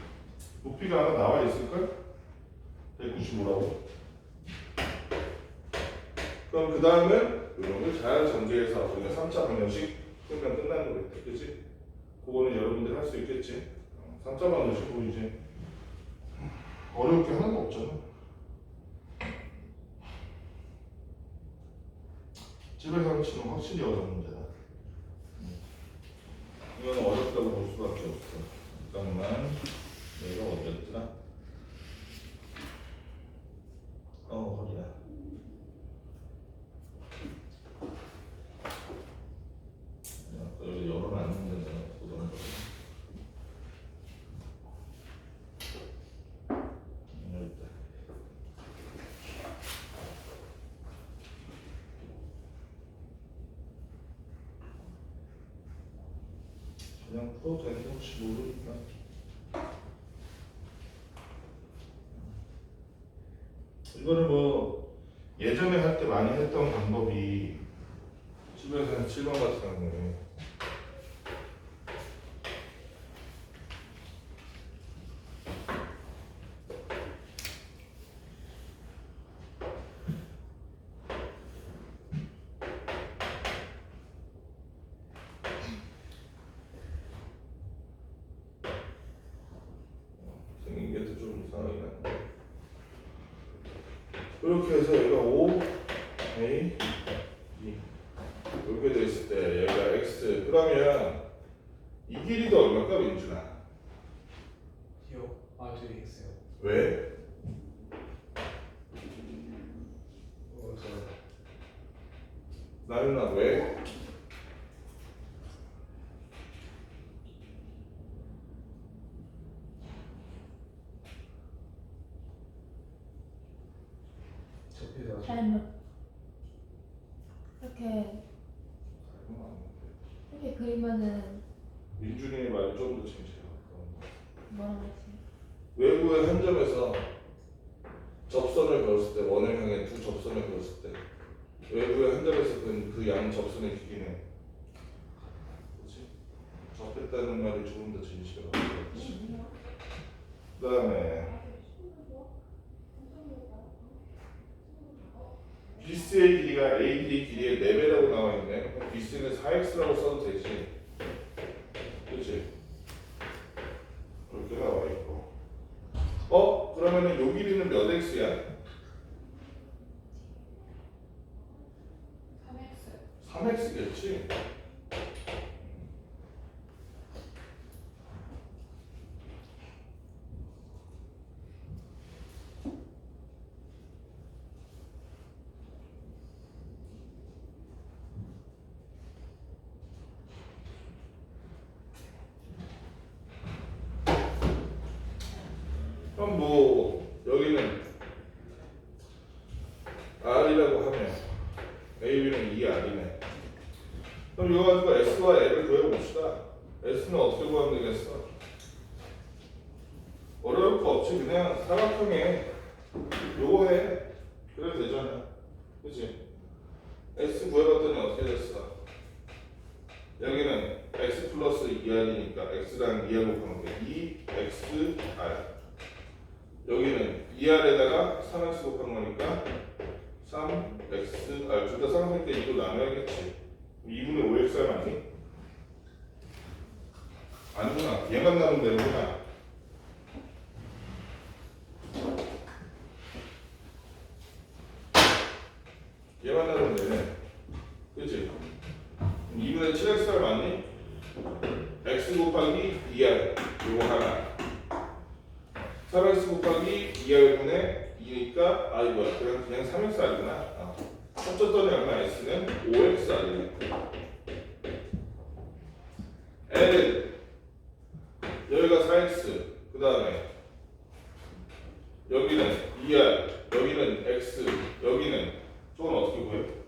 A: 높이가 하나 나와 있을걸? 195라고. 그럼 그 다음은 이런 걸 잘 전개해서 우리가 3차 방정식 풀면 끝나는 거겠다. 그치? 그거는 여러분들 할 수 있겠지? 3차 방정식 뭐 이제 어려울 게 하나도 없잖아. 집에서 치면 확실히 어려운 문제다. 이건 어렵다고 볼 수밖에 없어. 잠깐만. 얘가 어디였더라? 허리야. 여기 열어놨는 데는 보던 거. 여기 있다. 그냥 풀어도 되는데 혹시 모르니까. 이거를 뭐 예전에 할 때 많이 했던 방법이 11에서는 7번 같은 경우에 생긴 게 좀 이상하긴 한데 이렇게 해서 얘가 5, A, 2 이렇게 돼 있을 때 얘가 X 그러면 이 길이도 얼마일까 민준아?
B: T요? 아 저기 X요.
A: 왜?
B: 저
A: 나윤아 왜?
B: 접히자.
C: 잘못 이렇게 그리면은
A: 민준이의 말이 좀 더 진지해.
C: 뭐라고 하지?
A: 외부의 한 점에서 접선을 그었을 때 원을 향해 두 접선을 그었을 때 외부의 한 점에서 그 양 접선의 길이는 그렇지? 접했다는 말이 조금 더 진실하고 그렇지. 그 다음에 BC의 길이가 AD 길이의 4배라고 나와 있네. 그럼 BC는 4x라고 써도 되지. 그렇지? 이렇게 나와 있고. 그러면은 요 길이는 몇 x야? 3x겠지? 그럼 뭐 여기는 R이라고 하면 AB는 2R이네. 그럼 이거 가지고 S와 L을 구해봅시다. S는 어떻게 구하면 되겠어? 어려울 거 없지. 그냥 사각형에 요거 해. 그래도 되잖아. 그치? S 구해봤더니 어떻게 됐어? 여기는 X 플러스 2R이니까 X랑 2R 곱하면 돼. 2XR. 여기는 2R에다가 3X 곱한 거니까 3XR. 둘 다 삼각형 때 2로 나눠야겠지. 2분의 5XR 맞니? 아니구나. 얘만 나누면 되는구나. 얘만 나누면 되네. 민준의 7xr 맞니? x 곱하기 2r 요거 하나 3x 곱하기 2r분의 2니까 아 이거야 그냥 3xr구나 합쳤더니 얼마 x는 5xr이네 l은 여기가 4x 그 다음에 여기는 2r 여기는 x 여기는 저건 어떻게 구해?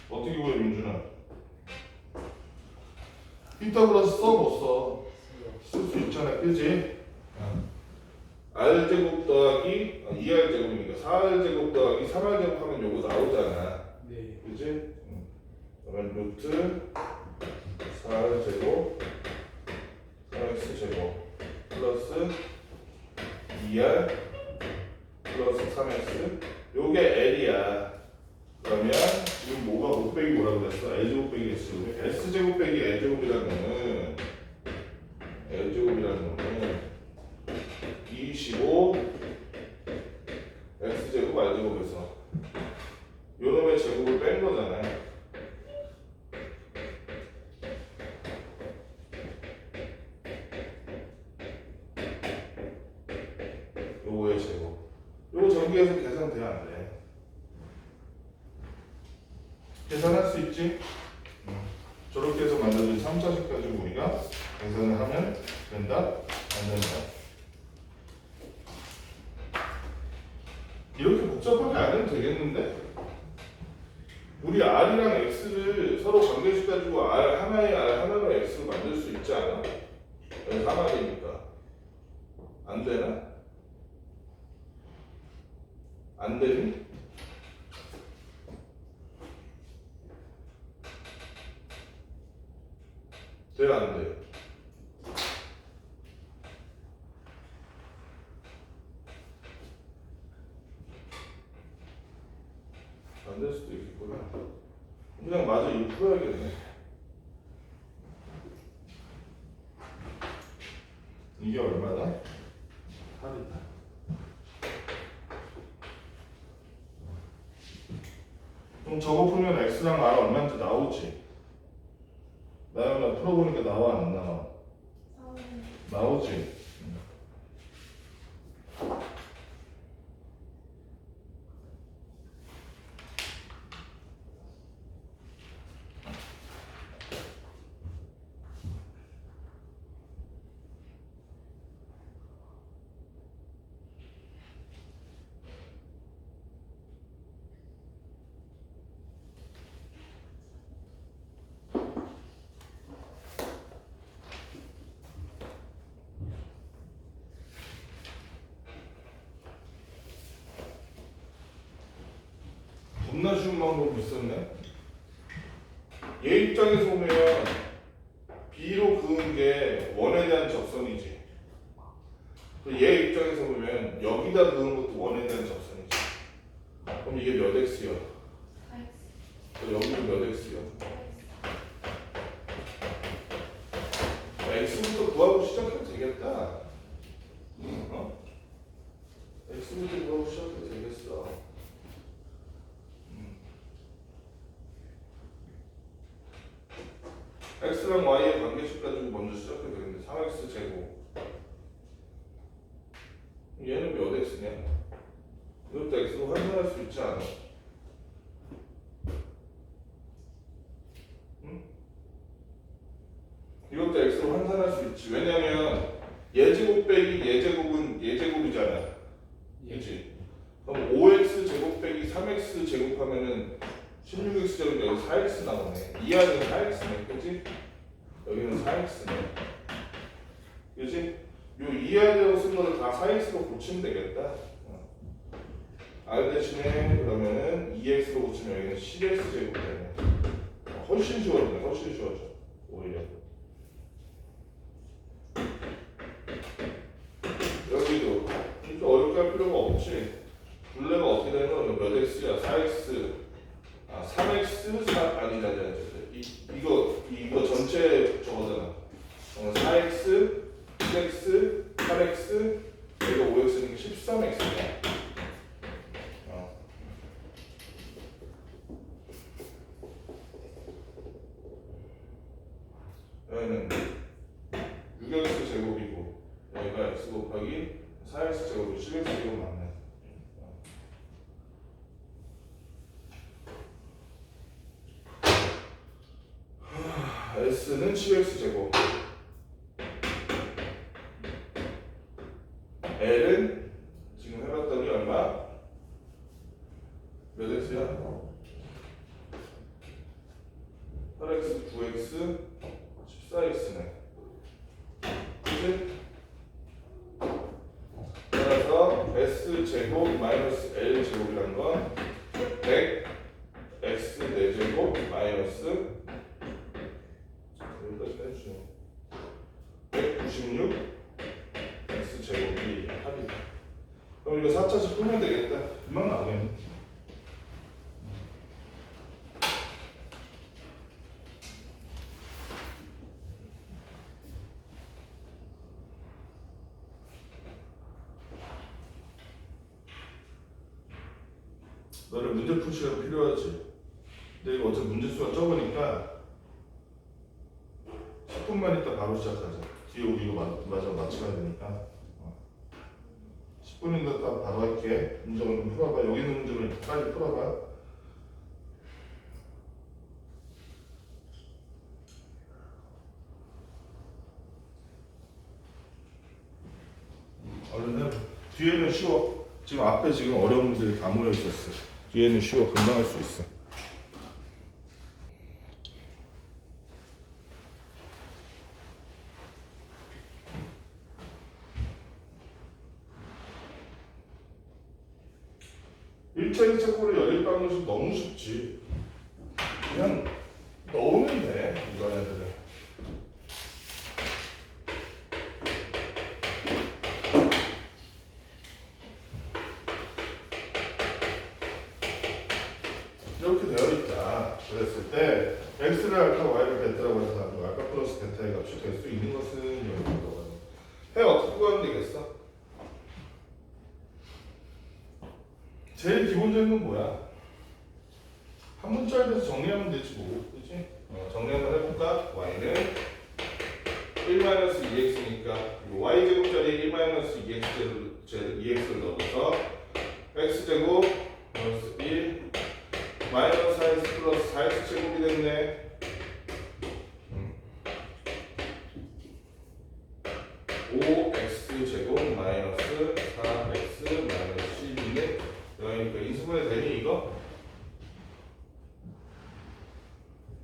A: 어떻게 구해 민준아? 피타고라스 써 못 써? 쓸 수 있잖아 그지? r제곱 더하기 2r제곱이니까 4r제곱 더하기 3r제곱 하면 요거 나오잖아
B: 네.
A: 그지? 그러면 루트 4r제곱 3x제곱 플러스 2r 플러스 3x 요게 L이야 그러면 지금 뭐가 곱빼기 뭐라고 그랬어? L제곱 빼기 S제곱 S제곱 빼기 L제곱이라는 거는 L제곱이라는 거는 25 X제곱 R제곱에서 요놈의 제곱을 뺀 거잖아 요거의 제곱 요거 전기에서 계산돼야 안 돼. 계산할 수 있지? 저렇게 해서 만들어진 3차식 가지고 우리가 계산을 하면 된다? 안 된다? 이렇게 복잡하게 안 해도 되겠는데? 우리 R이랑 X를 서로 관계식 가지고 R 하나에 R 하나로 X로 만들 수 있지 않아? 여기 하나니까 안 되나? 안 되니? 돼? 안 돼? 안 될 수도 있겠구나. 그냥 마저 이거 풀어야겠네. 이게 얼마다? 8이다. 그럼 저거 풀면 x랑 r 얼마인지 나오지? 나연아 풀어보니까 나와 안 나와? 나오지? 겁나 쉬운 방법이 있었네. 얘 입장에서 보면 B로 그은 게 원에 대한 접선이지. 얘 입장에서 보면 여기다 그은 것도 원에 대한 접선이지. 그럼 이게 몇 x야? 여기는 몇 x야? x부터 구하고 시작해도 되겠다. 어? x부터 구하고 시작해도 되겠어. x랑 y의 관계식 가지고 먼저 시작해도 되는데 3x 제곱 얘는 몇 x냐? 이것도 x로 환산할 수 있지 않아? 응? 이것도 x로 환산할 수 있지. 왜냐면 얘제곱 빼기 얘제곱은 얘제곱이잖아. 그치? 그럼 5x 제곱 빼기 3x 제곱하면은 16x 제곱 여기 4x 나오네. 이하는 4x네. 그치? 여기는 4x네. 그치? 요 이하되어 쓴 거를 다 4x로 고치면 되겠다. r 대신에 그러면은 2x로 고치면 여기는 10x 제곱 되네. 훨씬 쉬워지네. 훨씬 쉬워져. 오히려. 여기도 이렇게 어렵게 할 필요가 없지. 둘레가 어떻게 되는 거야? 몇 x야? 4x 3x 4 아니다. 이거 전체 저거잖아. 4x 6x 8x 여기가 5x니까 13x야. 여기는 6x 제곱이고 여기가 x 곱하기 4x 제곱이 10x 제곱 맞네. s는 10x 제곱, l은 지금 해봤더니 얼마? 몇 x야? 8x, 9x, 14x네. 그치? 따라서 s 제곱 마이너스 l 제곱이란 건 100 x 4제곱 마이너스 여기까지 해주죠. 196 x 제곱이 합이다. 그럼 이거 4차씩 풀면 되겠다. 금방 나오겠네. 너를 문제 풀 시간 필요하지. 근데 이거 어차피 문제 수가 적으니까 10분만 있다 바로 시작하자. 뒤에 우리 이거 마저 맞춰야 되니까 10분 있다 바로 할게. 문제를 좀 풀어봐. 여기 있는 문제를 빨리 풀어봐. 얼른 해. 뒤에는 쉬워. 지금 앞에 지금 어려운 문제들이 다 모여 있었어. 뒤에는 쉬워. 금방 할 수 있어. 일차, 이차 꼴의 연립 방정식 너무 쉽지. 그냥 넣으면 돼. 이거 애들은. 이렇게 되어 있다. 그랬을 때 x를 알파, y를 베타라고 해서 알파 플러스 베타의 값이 될 수 있는 것은 여기거든. 해 어떻게 구하면 되겠어? 제일 기본적인 건 뭐야? 한 문자에서 정리하면 되지 뭐, 그렇지? 정리 한번 해볼까? y는 1-2x니까 y 제곱자리에 1-2x를 넣어서 x 제곱 플러스 1 마이너스 4x 플러스 4x 제곱이 됐네. 5x 제곱 마이너스 4x 마이너스 12는 그러니까 인수분해 되니 이거?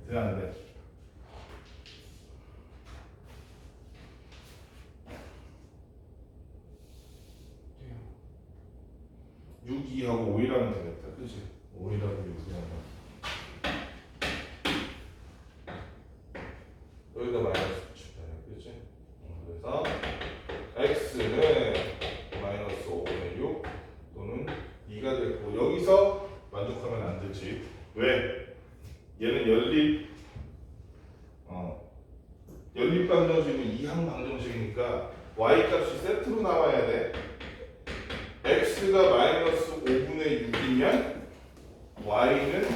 A: 돼 안 돼?
B: 돼요.
A: 6, 2하고 5이라면 되겠다. 그치? 5이라고 6이라면 여기다 마이너스 붙이면 돼. 그치? 그래서 x는 마이너스 5분의 6 또는 2가 됐고 여기서 만족하면 안 되지. 왜? 얘는 연립 방정식은 이항 방정식이니까 y 값이 세트로 나와야 돼. x가 마이너스 5분의 6이면 y는 1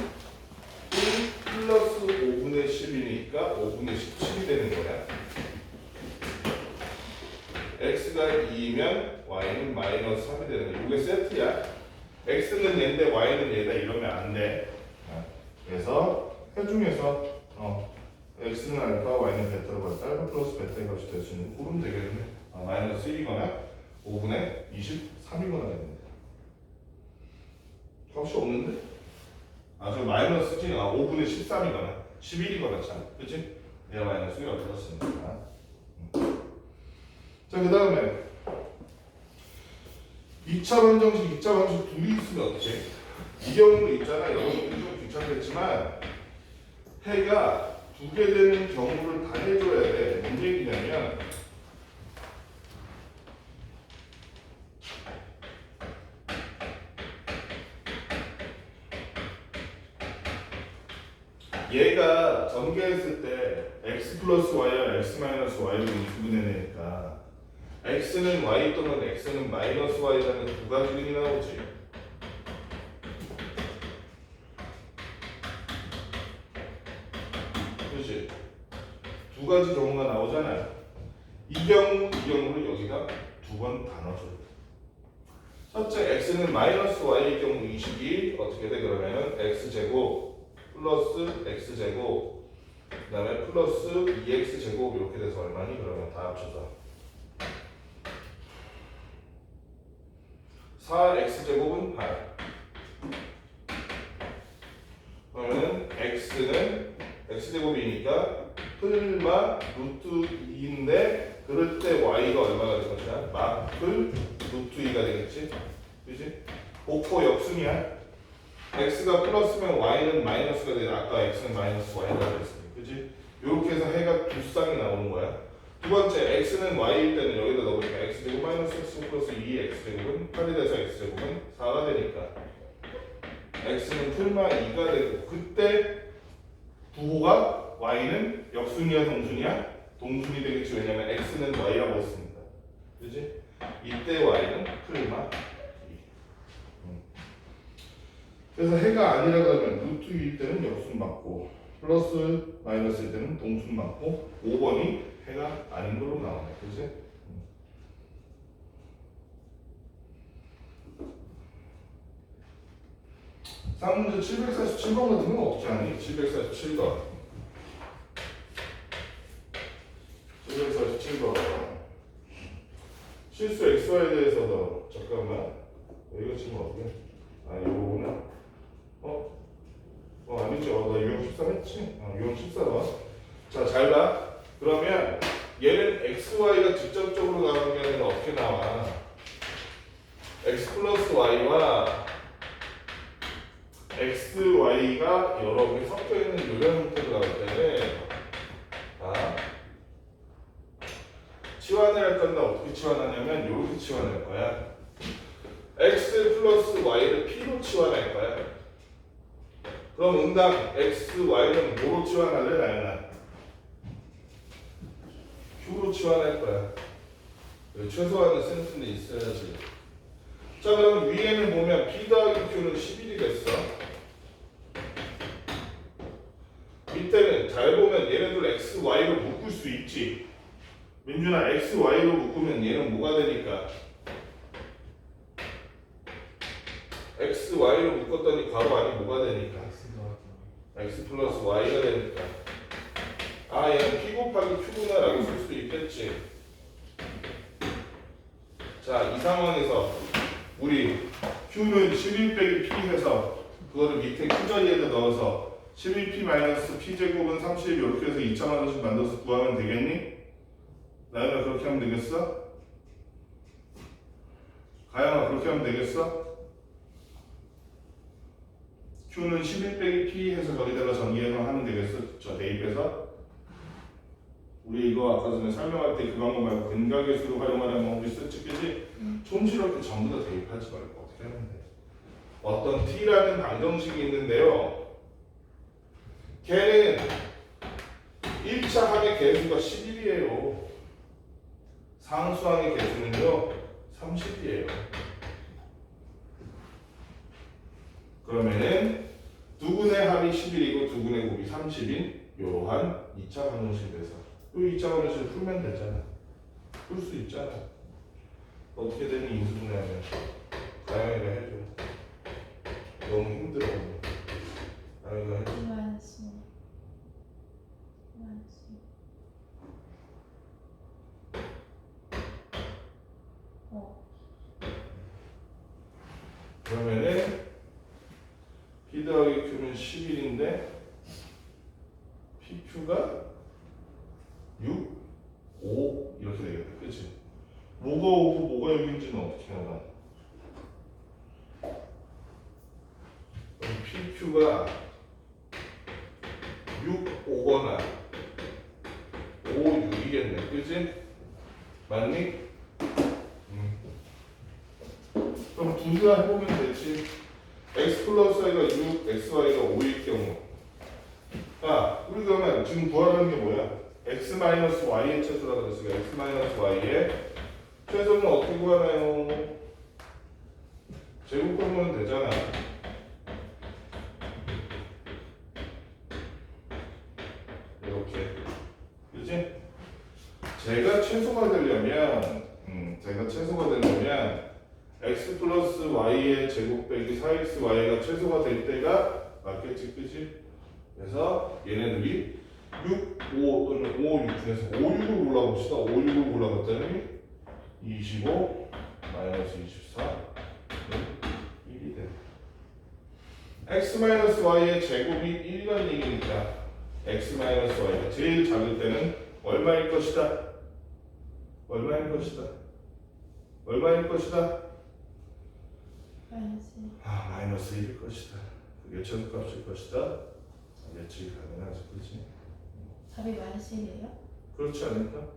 A: 플러스 5분의 10이니까 5분의 17이 되는 거야. x가 2이면 y는 마이너스 3이 되는 거야. 이게 세트야. x는 얘인데 y는 얘다 이러면 안 돼. 그래서 해 중에서 x는 알파, y는 베타로 봤다. 알파 플러스 베타의 값이 될 수 있는 고르면 되겠네. 마이너스 1이거나 5분의 23이거나 됩니다. 값이 없는데? 저 마이너스지? 5분의 13이거나 11이거나 참. 그치? 얘가 마이너스 1이 없어졌으니까. 자, 그 다음에 2차 방정식, 2차 방정식 둘이 있으면 어떻게? 이 경우도 있잖아. 여러분들 좀 귀찮겠지만 해가 두 개 되는 경우를 다 해줘야 돼. 뭔 얘기냐면 얘가 전개했을 때 x 플러스 y와 x 마이너스 y로 인수분해내니까 x는 y 또는 x는 마이너스 y라는 두 가지 근이 나오지. 그렇지? 두 가지 경우가 나오잖아요. 이 경우를 여기다 두 번 다 넣어줘요. 첫째 x는 마이너스 y의 경우 22 어떻게 돼? 그러면은 x제곱 플러스 x제곱 그 다음에 플러스 2x제곱 이렇게 돼서 얼마니? 그러면 다 합쳐서 4x제곱은 8. 그러면은 x는 x제곱이니까 풀마 루트 2인데 그럴 때 y가 얼마가 될 것이야? 마플 루트 2가 되겠지? 그지? 복호 역순이야. x가 플러스면 y는 마이너스가 돼. 아까 x는 마이너스 y가 됐으니 그지? 이렇게 해서 해가 두 쌍이 나오는 거야. 두 번째 x는 y일 때는 여기다 넣으니까 x제곱 마이너스 x 플러스 2x제곱은 8이 돼서 x제곱은 4가 되니까 x는 풀마 2가 되고 그때 부호가 y는 역순이야 동순이야? 동순이 되겠지. 왜냐면 x는 y라고 했습니다. 그지? 이때 y는 풀마 2. 그래서 해가 아니라 그러면 루트 2일 때는 역순 맞고 플러스 마이너스일 때는 동순 맞고 5번이 해가 아닌 걸로 나오네. 그지? 쌍문제 747번 같은 건 없지 않니? 747번 747번 실수 xy에 대해서도 잠깐만 이거 지금 어떻게? 아 이거구나. 아니죠. 나 유형 13 했지? 유형 14번. 자, 잘 봐. 그러면 얘는 xy가 직접적으로 나오는 게 아니라 어떻게 나와? x 플러스 y와 xy가 여러 개 섞여 있는 이런 형태로 나올 때는 치환을 할 건데 어떻게 치환하냐면 이렇게 치환할 거야. x 플러스 y를 p로 치환할 거야. 그럼 응당 x, y는 뭐로 치환할래 나연아? q로 치환할 거야. 최소한의 센스는 있어야지. 자 그럼 위에는 보면 p 더하기 q는 11이 됐어. 밑에는 잘 보면 얘네들 x, y로 묶을 수 있지. 민준아 x, y로 묶으면 얘는 뭐가 되니까? x, y로 묶었더니 괄호 안이 뭐가 되니까? x 플러스 y가 되니까 얘는 p 곱하기 q구나 라고 쓸 수도 있겠지. 자, 이 상황에서 우리 q는 11 빼기 p 해서 그거를 밑에 q 자리에다 넣어서 11p 마이너스 p 제곱은 30 이렇게 해서 2차만 원씩 만들어서 구하면 되겠니? 나연아 그렇게 하면 되겠어? 가영아 그렇게 하면 되겠어? q는 11 빼기 p 해서 거기다가 전기해서 하면 되겠어? 저 대입해서? 우리 이거 아까 전에 설명할 때 그 방법 말고 근각의 수로 활용하는 방법이 있었지, 그지? 촌스럽게 전부 다 대입하지 말고 어떻게 하면 돼? 어떤 t라는 방정식이 있는데요. 걔는 1차 항의 개수가 11이에요. 상수항의 개수는요 30이에요. 그러면은 두근의 합이 11이고 두근의 곱이 30인 이러한 2차 방정식에서 이 2차 방정식을 풀면 되잖아. 풀 수 있잖아. 어떻게 되니 인수분해하면 가영이가 해줘. 너무 힘들어. 가영이가 해줘. 그러면은 p 더하기 q는 11인데 pq가 6, 5 이렇게 되겠다. 그치? 뭐가 5고 뭐가 6인지는 어떻게 알아? 그럼 pq가 6, 5거나 5, 6이겠네. 그치? 맞니? 그럼 둘 다 해보면 되지. x 플러스 y가 6, x, y가 5일 경우. 우리 그러면 지금 구하라는 게 뭐야? x 마이너스 y의 최소라 그랬으니까 x 마이너스 y의 최소는 어떻게 구하나요? 제곱하면 되잖아. 이렇게. 그지? 제가 최소가 되려면 x 플러스 y의 제곱 빼기 4xy가 최소가 될 때가 맞겠지, 그치? 그래서 얘네들이 6, 5 또는 5, 6 중에서 5, 6을 골라봅시다. 5, 6을 골라봤더니 25 마이너스 24 1이 돼. x 마이너스 y의 제곱이 1이라는 얘기니까 x 마이너스 y가 제일 작을 때는 얼마일 것이다? 얼마일 것이다? 얼마일 것이다?
C: 마이너스
A: 마이너스 1일 것이다. 그게 최소값일 것이다. 예측이 가능하지, 그렇지?
C: 답이 마이너스 1이에요?
A: 그렇지 않을까?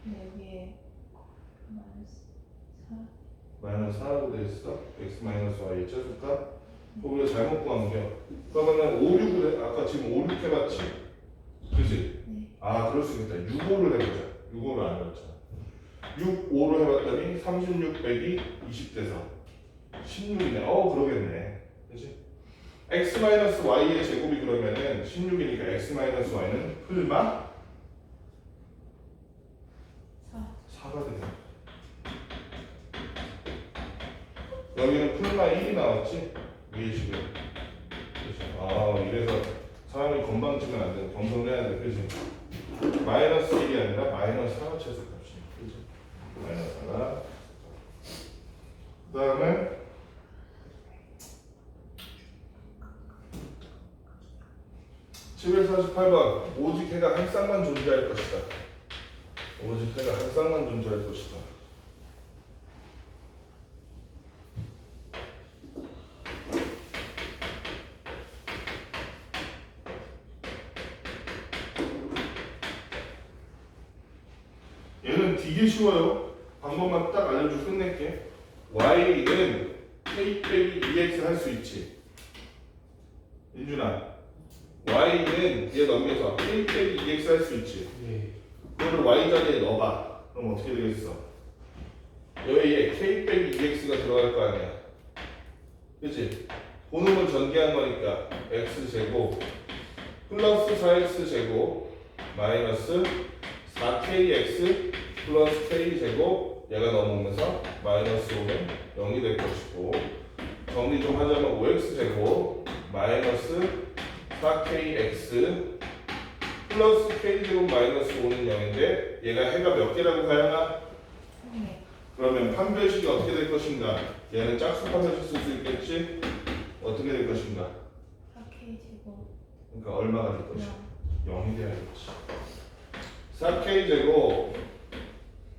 C: 근데 여기에 마이너스 4
A: 마이너스 4라고 돼 있어. x 마이너스 y의 최소값. 거기가 잘못 구한 겨. 그러면은 5, 6을 아까 지금 5, 6 해봤지? 그지?
C: 네.
A: 아, 그럴 수 있겠다. 6, 5를 해보자. 6, 5를 안 해봤잖아. 6, 5를 해봤더니 36 빼기 20돼서 16이네. 그러겠네. 그지? x 마이너스 y의 제곱이 그러면은 16이니까 x 마이너스 y는 풀마
C: 4
A: 4가 되네. 여기는 풀마 1이 나왔지? 위에 지금. 그치? 이래서 사람이 건방지면 안 돼. 검토를 해야 돼. 그치? 마이너스 1이 아니라 마이너스 4가 최소값이야. 그치? 마이너스 4가. 그 다음에 (748번) 오직 해가 한 쌍만 존재할 것이다. 오직 해가 한 쌍만 존재할 것이다. 얘는 되게 쉬워요. 방법만 딱 알려주고 끝낼게. y는 k 빼기 2x 할 수 있지. 인준아, y는 얘 넘겨서 k 빼기 2x 할 수 있지.
B: 예.
A: 그거를 y 자리에 넣어봐. 그럼 어떻게 되겠어? 여기에 k 빼기 2x가 들어갈 거 아니야. 그치? 고놈을 전개한 거니까 x제곱 플러스 4x제곱 마이너스 4kx 플러스 k제곱 얘가 넘으면서 마이너스 5는 0이 될 것이고, 정리 좀 하자면 5x제곱 마이너스 4kx 플러스 k제곱 마이너스 5는 0인데 얘가 해가 몇 개라고 가야나?
C: 네.
A: 그러면 판별식이 어떻게 될 것인가? 얘는 짝수 판별식 쓸 수 있겠지? 어떻게 될 것인가?
C: 4K 제곱
A: 그러니까 얼마가 될 것이야?
C: 0
A: 0이 돼야겠지. 4k제곱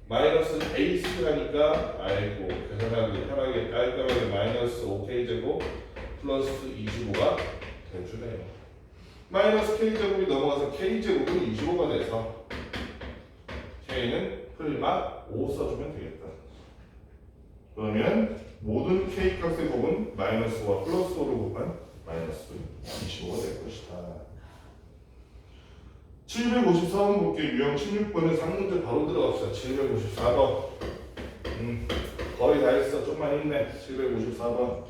A: 마이너스 ax라니까 알고 계산하기 편하게 깔끔하게 마이너스 5k제곱 플러스 25가 돼주네요. 마이너스 k제곱이 넘어가서 k제곱은 25가 돼서 k는 풀마 5 써주면 되겠다. 그러면 모든 k 값의 곱은 마이너스 5와 플러스 5를 곱한 마이너스 25가 될 것이다. 754번 볼게. 유형 16번에 상문제 바로 들어갑시다. 754번. 거의 다 했어. 좀만 힘내. 754번.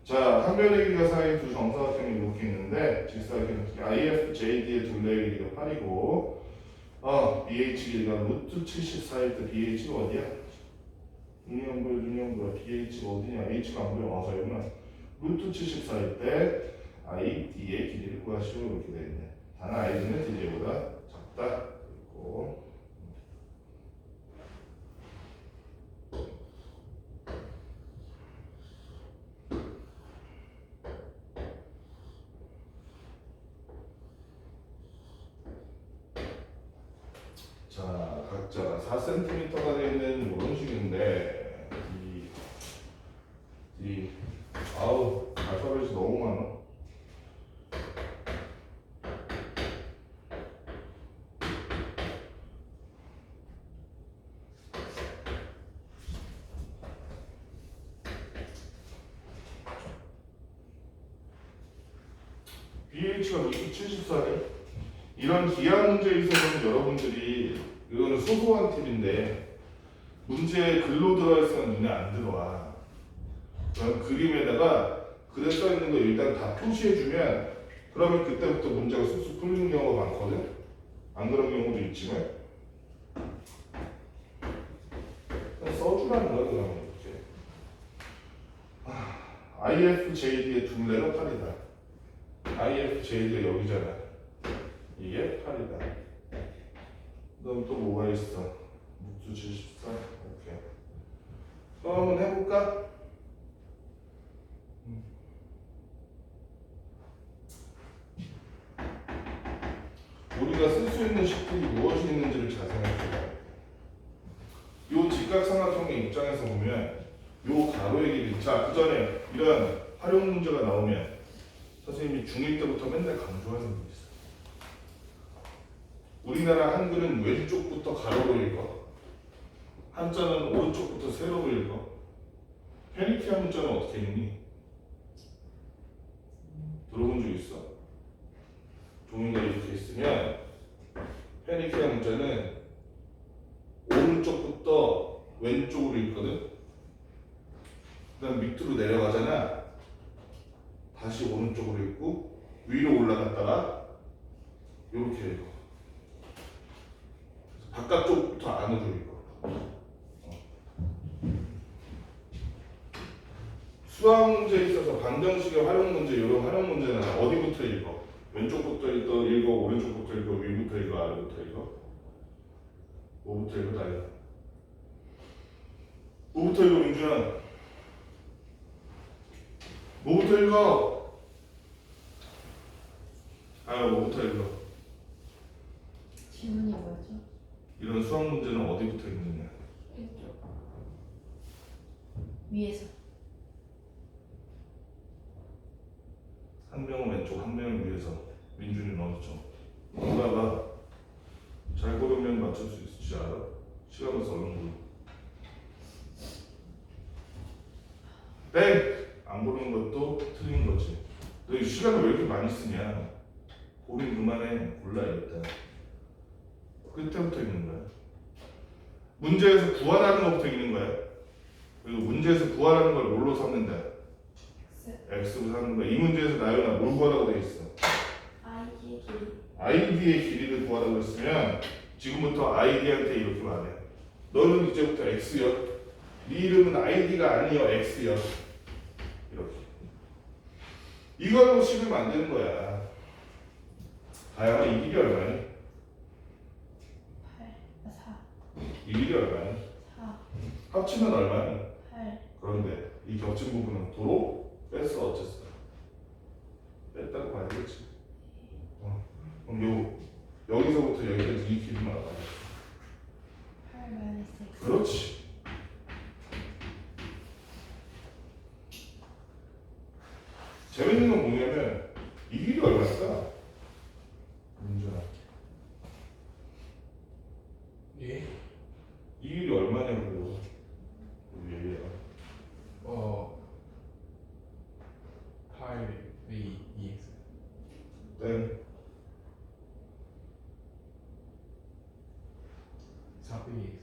A: 자, 한변의 길이가 사이에 두 정사각형이 이렇게 있는데 직사각형 IFJD의 둘레의 길이가 8이고 BH 길이가 루트 74일 때 BH가 어디야? 눈이 안 보여, 눈이 안 보여. BH가 어디냐? H가 안 보여. 와서 여기는 루트 74일 때 ID의 길이를 구하시오. 이렇게 되어있네. 단 ID는 DJ보다 작다. 그리고 자, 각자가 4cm가 되는 이런 식인데 알파벳이 너무 많아. BH가 루트 74래. 이런 기하 문제에 있어서는 여러분들이 이거는 소소한 팁인데 문제에 글로 들어가 있으면 눈에 안 들어와. 그럼 그림에다가 글에 써 있는 거 일단 다 표시해주면 그러면 그때부터 문제가 쑥쑥 풀리는 경우가 많거든. 안 그런 경우도 있지만 해보라는 거야 그러면 이렇게. IFJD의 둘레가 8이다. IFJD가 여기잖아. 이게 8이다. 그럼 또 뭐가 있어? 묵수 74. 오케이. 또 한번 해볼까? 우리가 쓸 수 있는 식들이 무엇이 있는지를 자세하게 봐요. 요 직각삼각형의 입장에서 보면 요 가로의 길이, 자, 그 전에 이런 활용 문제가 나오면 선생님이 중1 때부터 맨날 강조하는 게 있어요. 우리나라 한글은 왼쪽부터 가로로 읽어. 한자는 오른쪽부터 세로로 읽어. 페니키아 문자는 어떻게 읽니? 들어본 적 있어? 종이가 이렇게 있으면 페니키아 문자는 오른쪽부터 왼쪽으로 읽거든. 그다음 밑으로 내려가잖아. 다시 오른쪽으로 읽고 위로 올라갔다가 이렇게 읽어. 바깥쪽부터 안으로 읽어. 수학 문제에 있어서 방정식의 활용 문제, 이런 활용 문제는 어디부터 읽어? 왼쪽부터 읽어, 오른쪽부터 읽어, 위부터 읽어, 아래부터 읽어? 뭐부터 읽어, 다 읽어? 뭐부터 읽어, 민준아? 뭐부터 읽어? 뭐부터 읽어?
C: 질문이 뭐였죠?
A: 이런 수학 문제는 어디부터 읽느냐?
C: 왼쪽. 위에서.
A: 한 명은 왼쪽, 한 명은 위에서. 민준이는 어디죠? 뭔가가 잘 고르면 맞출 수 있을지 알아? 시간을 써는 거. 땡! 안 고르는 것도 틀린 거지. 너 이 시간을 왜 이렇게 많이 쓰냐? 고민 그만해. 골라야겠다. 끝에부터 읽는 거야. 문제에서 구하라는 것부터 읽는 거야. 그리고 문제에서 구하라는 걸 뭘로 삼는다? X로 삼는 거야. 이 문제에서 나연아 뭘 구하라고 돼 있어?
C: 아이의 길이.
A: 아이디의 길이를 구하라고 했으면 지금부터 아이디한테 이렇게 말해. 너는 이제부터 X여. 네 이름은 아이디가 아니여. X여. 이렇게. 이걸로 식을 만드는 거야. 다양한 이 길이 얼마니?
C: 4.
A: 이 길이 얼마니?
C: 4.
A: 합치면 얼마니?
C: 8.
A: 그런데 이 겹친 부분은 도로 뺐어 어쨌어? 뺐다고 봐야 되겠지. 그럼 여기서부터 여기까지 이 길이만 알아.
C: 8 마이너스 X.
A: 그렇지. 재밌는 건 뭐냐면 이 길이 얼마일까? 문제야.
B: 예?
A: 이 길이 얼마냐고. 우리 얘기야.
B: 8V EX.
A: 땡.
B: 4V EX.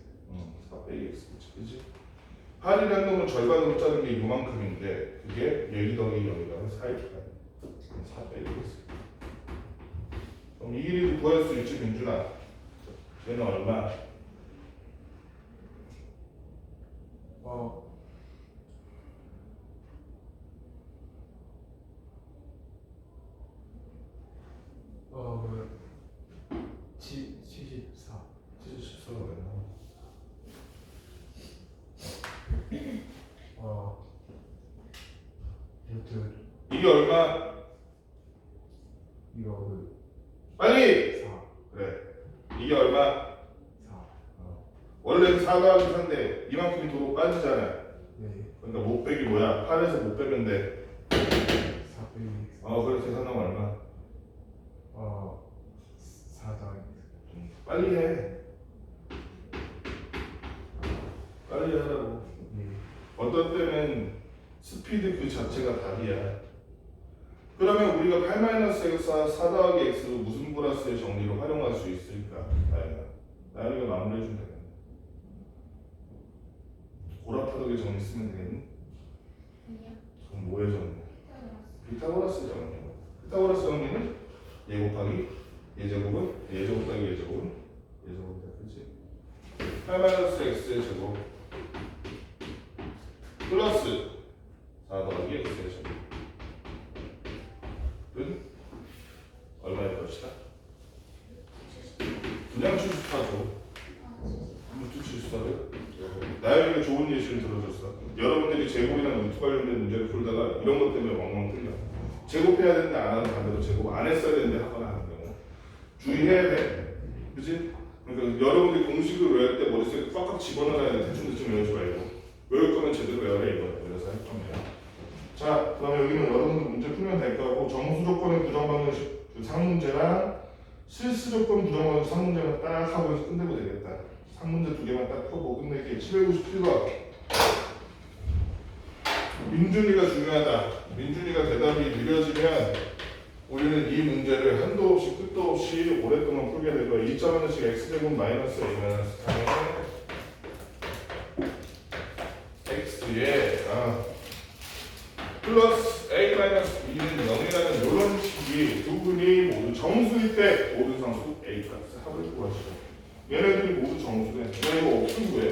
A: 4 빼기 x 그치? 8이라는 놈은 절반으로 자른 게 요만큼인데 그게 여기 더하기 여기가 4일까? 4 빼기 x. 그럼 이 길이도 구할 수 있지 민준아? 얘는 얼마?
B: 그 74.
A: 74가 왜 나와?
B: 루트
A: 이게 얼마?
B: 이거
A: 빨리!
B: 4.
A: 그래. 이게 얼마?
B: 4.
A: 원래는 4 더하기 4인데 이만큼 도로 빠지잖아.
B: 네.
A: 그러니까 못 빼기 뭐야? 8에서 못 빼면 돼.
B: 4V EX.
A: 그래서 계산하면 얼마?
B: 4 더하기
A: 빨리 해. 빨리 하라고.
B: 예.
A: 어떤 때는 스피드 그 자체가 답이야. 그러면 우리가 8-X가 4 더하기 X로 무슨 플러스의 정리로 활용할 수 있을까? 나연이가 마무리해주면 되겠네. 고라파덕의 정리 쓰면 되겠니?
C: 아니요.
A: 그럼 뭐의 정리? 피타고라스 정리. 피타고라스 정리는 얘 곱하기 얘제곱은 얘제곱 더하기 얘제곱은 얘제곱이다. 그치? 8-X의 제곱 몇이다? 그냥 74죠. 루트 74를 나에게 좋은 예시를 들어줬어. 여러분들이 제곱이나 루트 관련된 문제를 풀다가 이런 것 때문에 엉망 틀려. 제곱해야 되는데 안 하는 반대로 제곱 안 했어야 되는데 하거나 하는 경우 주의해야 돼. 그치? 그러니까 여러분들이 공식을 외울 때 머릿속에 꽉꽉 집어넣어야 돼. 대충 외우지 말고 외울 거면 제대로 외워야 이거. 그래서 할 겁니다. 자, 그다음에 여기는 여러분들 문제 풀면 될 거고 정수 조건의 부정방정식 그 상문제랑 실수 조건 부정방정식 상문제만 딱 하고 끝내고 되겠다. 상문제 두 개만 딱 풀고 끝낼게. 797번. 민준이가 중요하다. 민준이가 대답이 느려지면 우리는 이 문제를 한도 없이 끝도 없이 오랫동안 풀게 될 거야. 2.1씩 x제곱 마이너스 a 마이너스 3의 x에 플러스 a 마이너스 b는 0이라는 이런 식이 두 분이 모두 정수일 때 모든 상수 a 값을 합을 구하시고 얘네들이 모두 정수래. 너 이거 어떻게 구해?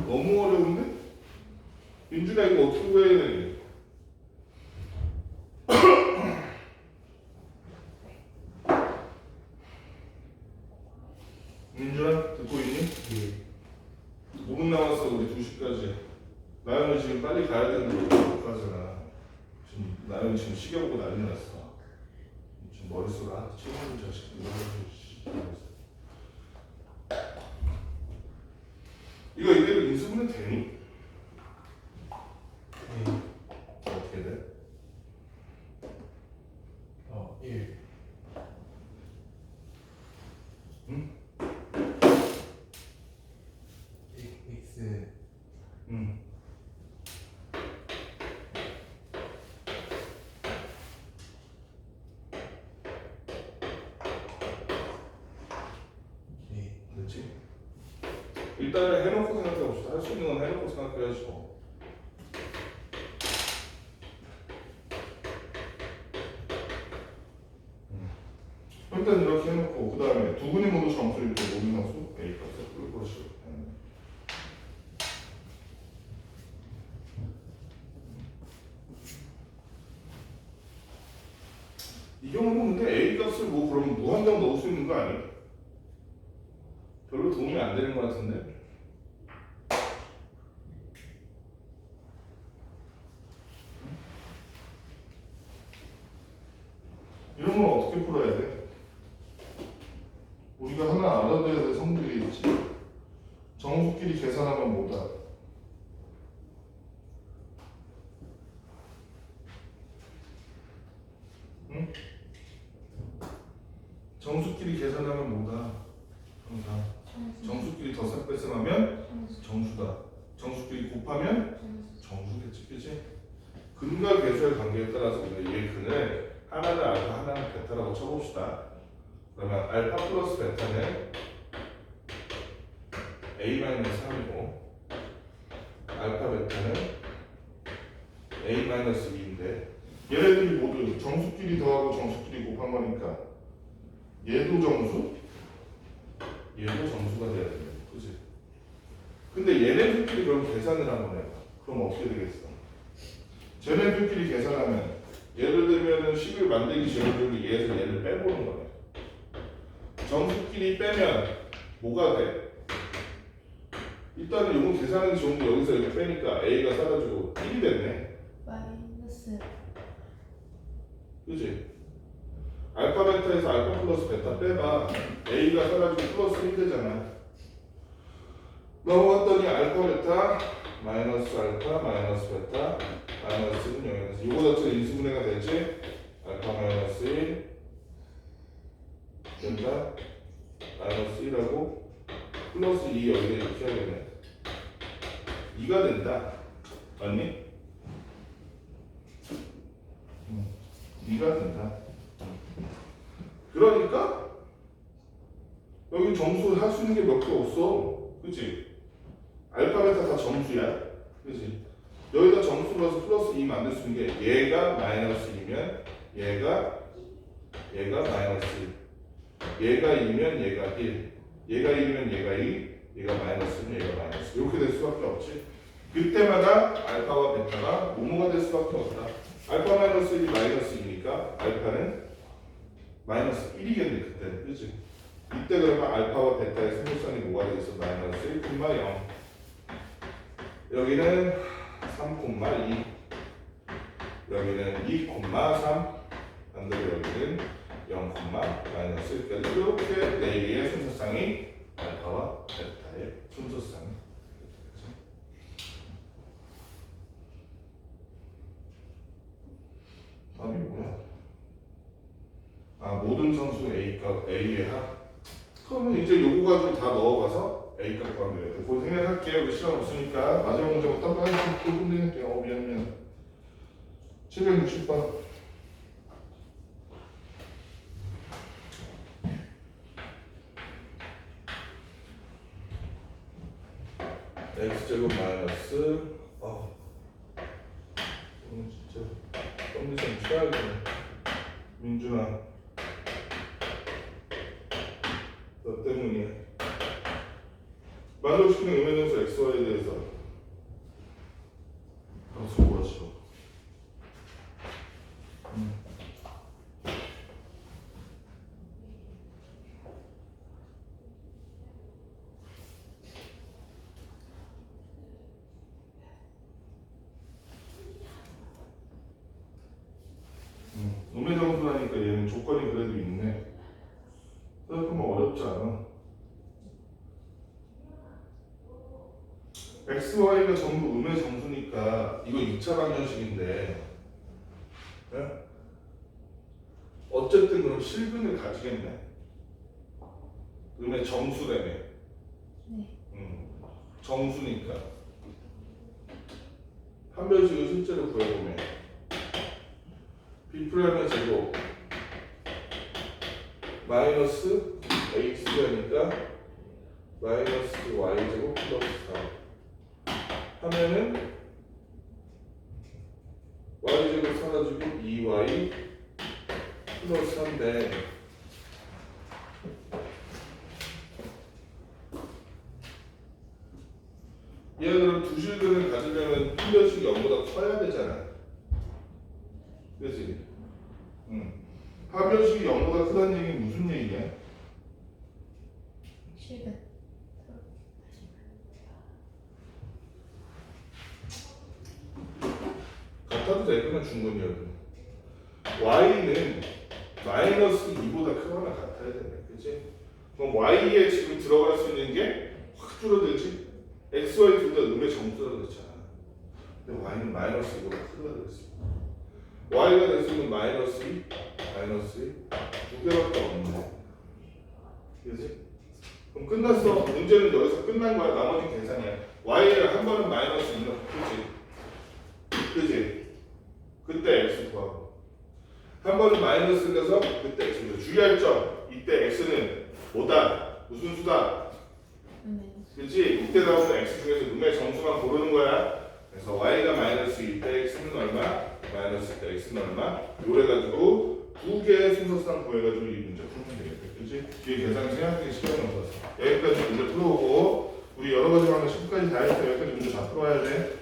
A: 너무 어려운데? 민준아 이거 어떻게 구해야 되니? 민준아 듣고 있니?
B: 예.
A: 5분 남았어. 우리 2시까지. 나연이 지금 빨리 가야 되는데 못 가잖아. 지금 나연이 지금 시계 보고 난리 났어. 지금 머릿속에 최고의 자식 이거 이대로 인수분해 되니?
B: 예.
A: 어떻게 돼?
B: 1.
A: 응?
B: x
A: 응.
B: 예.
A: 그렇지? 일단은 해놓고 생각해봅시다. 할 수 있는 건 해놓고 생각해야지 뭐. 일단 이렇게 해놓고 그 다음에 두 분이 모두 점수일 때 모든 상수 A 값을 풀 것이고 이 경우는 근데 A 값을 뭐 그럼 무한정 넣을 수 있는 거 아니야? 별로 도움이 안 되는 것 같은데? 이런 건 어떻게 풀어야 돼? 우리가 하나 알아둬야 될 성질이 있지. 정수끼리 계산하면 뭐다? 응? 정수끼리 계산하면 뭐다? 항상 정수끼리 덧셈 뺄셈하면 정수다. 정수끼리 곱하면 정수겠지, 그치? 근과 계수의 관계에 따라서 우리가 이 근을 하나는 알파, 하나는 베타라고 쳐봅시다. 그러면 알파 플러스 베타는 A-3이고 알파 베타는 A-2인데 얘네들이 모두 정수끼리 더하고 정수끼리 곱한 거니까 얘도 정수, 얘도 정수가 돼야 돼요. 그치? 근데 얘네들끼리 그럼 계산을 한번 해봐. 그럼 어떻게 되겠어? 쟤네들끼리 계산하면 예를 들면은 식을 만들기 전에 얘에서 얘를 빼보는 거네. 정수끼리 빼면 뭐가 돼? 일단은 요거 계산하기 좋은 게 여기서 이렇게 빼니까 A가 사라지고 1이 됐네.
C: 마이너스
A: 그치? 알파 베타에서 알파 플러스 베타 빼봐. A가 사라지고 플러스 1 되잖아. 넘어갔더니 알파 베타 마이너스 알파 마이너스 베타 마이너스 1 0에서 이거 자체 인수분해가 되지? 알파 마이너스 1 된다? 마이너스 1하고 플러스 2 여기에 이렇게 하겠네. 2가 된다. 맞니? 2가 된다. 그러니까 여기 정수 할 수 있는 게 몇 개 없어. 그치? 알파 베타 다 정수야. 그치? 여기다 정수 넣어서 플러스 2 만들 수 있는 게 얘가 마이너스 2면 얘가 마이너스 1 얘가 2면 얘가 1 얘가 2면 얘가 2 얘가 마이너스 1면 얘가 마이너스 이렇게 될 수밖에 없지. 그때마다 알파와 베타가 뭐뭐가 될 수밖에 없다. 알파 마이너스 1이 마이너스 2니까 알파는 마이너스 1이겠네 그때 그치? 이때 그러면 알파와 베타의 승부선이 뭐가 되겠어? 마이너스 1,0 여기는 3,2 여기는 2,3 반대로 여기는 0, 마이너스 1까지 이렇게 4개의 순서쌍이 알파와 베타의 순서쌍 답이 뭐야? 아 모든 상수 A값 A의 합 그러면 이제 요거 가지고 다 넣어봐서 A값 구하면 돼요. 그거 생각할게요. 우리 시간 없으니까 마지막 문제부터 빨리 또 끝내볼게요. 미안 760번 X제곱 마이너스 오늘 진짜 썸네일 쳐야겠네. 민준아 너 때문이야. 만족시키는 의미동사 XY에 대해서 수고하시오. 음해정수라니까 얘는 조건이 그래도 있네. 생각하면 어렵지 않아. X, Y가 전부 음해정수니까 이거 2차 방정식인데 네? 어쨌든 그럼 실근을 가지겠네. 음해정수라며.
C: 네.
A: 정수니까 판별식을 실제로 구해보면 B'의 제곱 마이너스 X니까 마이너스 Y제곱 플러스 4 하면은 Y제곱 사라지고 2Y 플러스 3인데 얘는 두 실근을 가지려면 판별식이 0보다 커야 되잖아. 그치? 판별식이 0보다 크다는 얘기는 무슨 얘기냐?
C: 실근.
A: 같아도 되거나 중근이어도 Y는 마이너스 2보다 크거나 같아야 되네. 그치? 그럼 Y에 지금 들어갈 수 있는 게 확 줄어들지? X, Y 둘 다 음의 정수라고 그랬잖아. 근데 Y는 마이너스 2보다 크다 그랬어. Y가 될 수 있는 마이너스 2, 마이너스 2 두 개밖에 없네. 그치? 그럼 끝났어. 문제는 여기서 끝난 거야. 나머지 계산이야. Y를 한 번은 마이너스 2 넣어. 그치? 그때 X 구하고 한 번은 마이너스 넣어서 그때 X 주의할 점 이때 X는 뭐다? 무슨 수다? 그치? 이때 나오는 X 중에서 음의 정수만 고르는 거야. 그래서 Y가 마이너스 2일 때 X는 얼마? 마이너스 때 X는 얼마? 요래가지고 두 개의 순서상 구해가지고 이 문제 풀면 되겠다. 그치? 뒤에 계산 생각하기 시간이 없어서 여기까지 문제 풀어오고 우리 여러 가지 방법 10까지 다 했어. 여기까지 문제 다 풀어야 돼.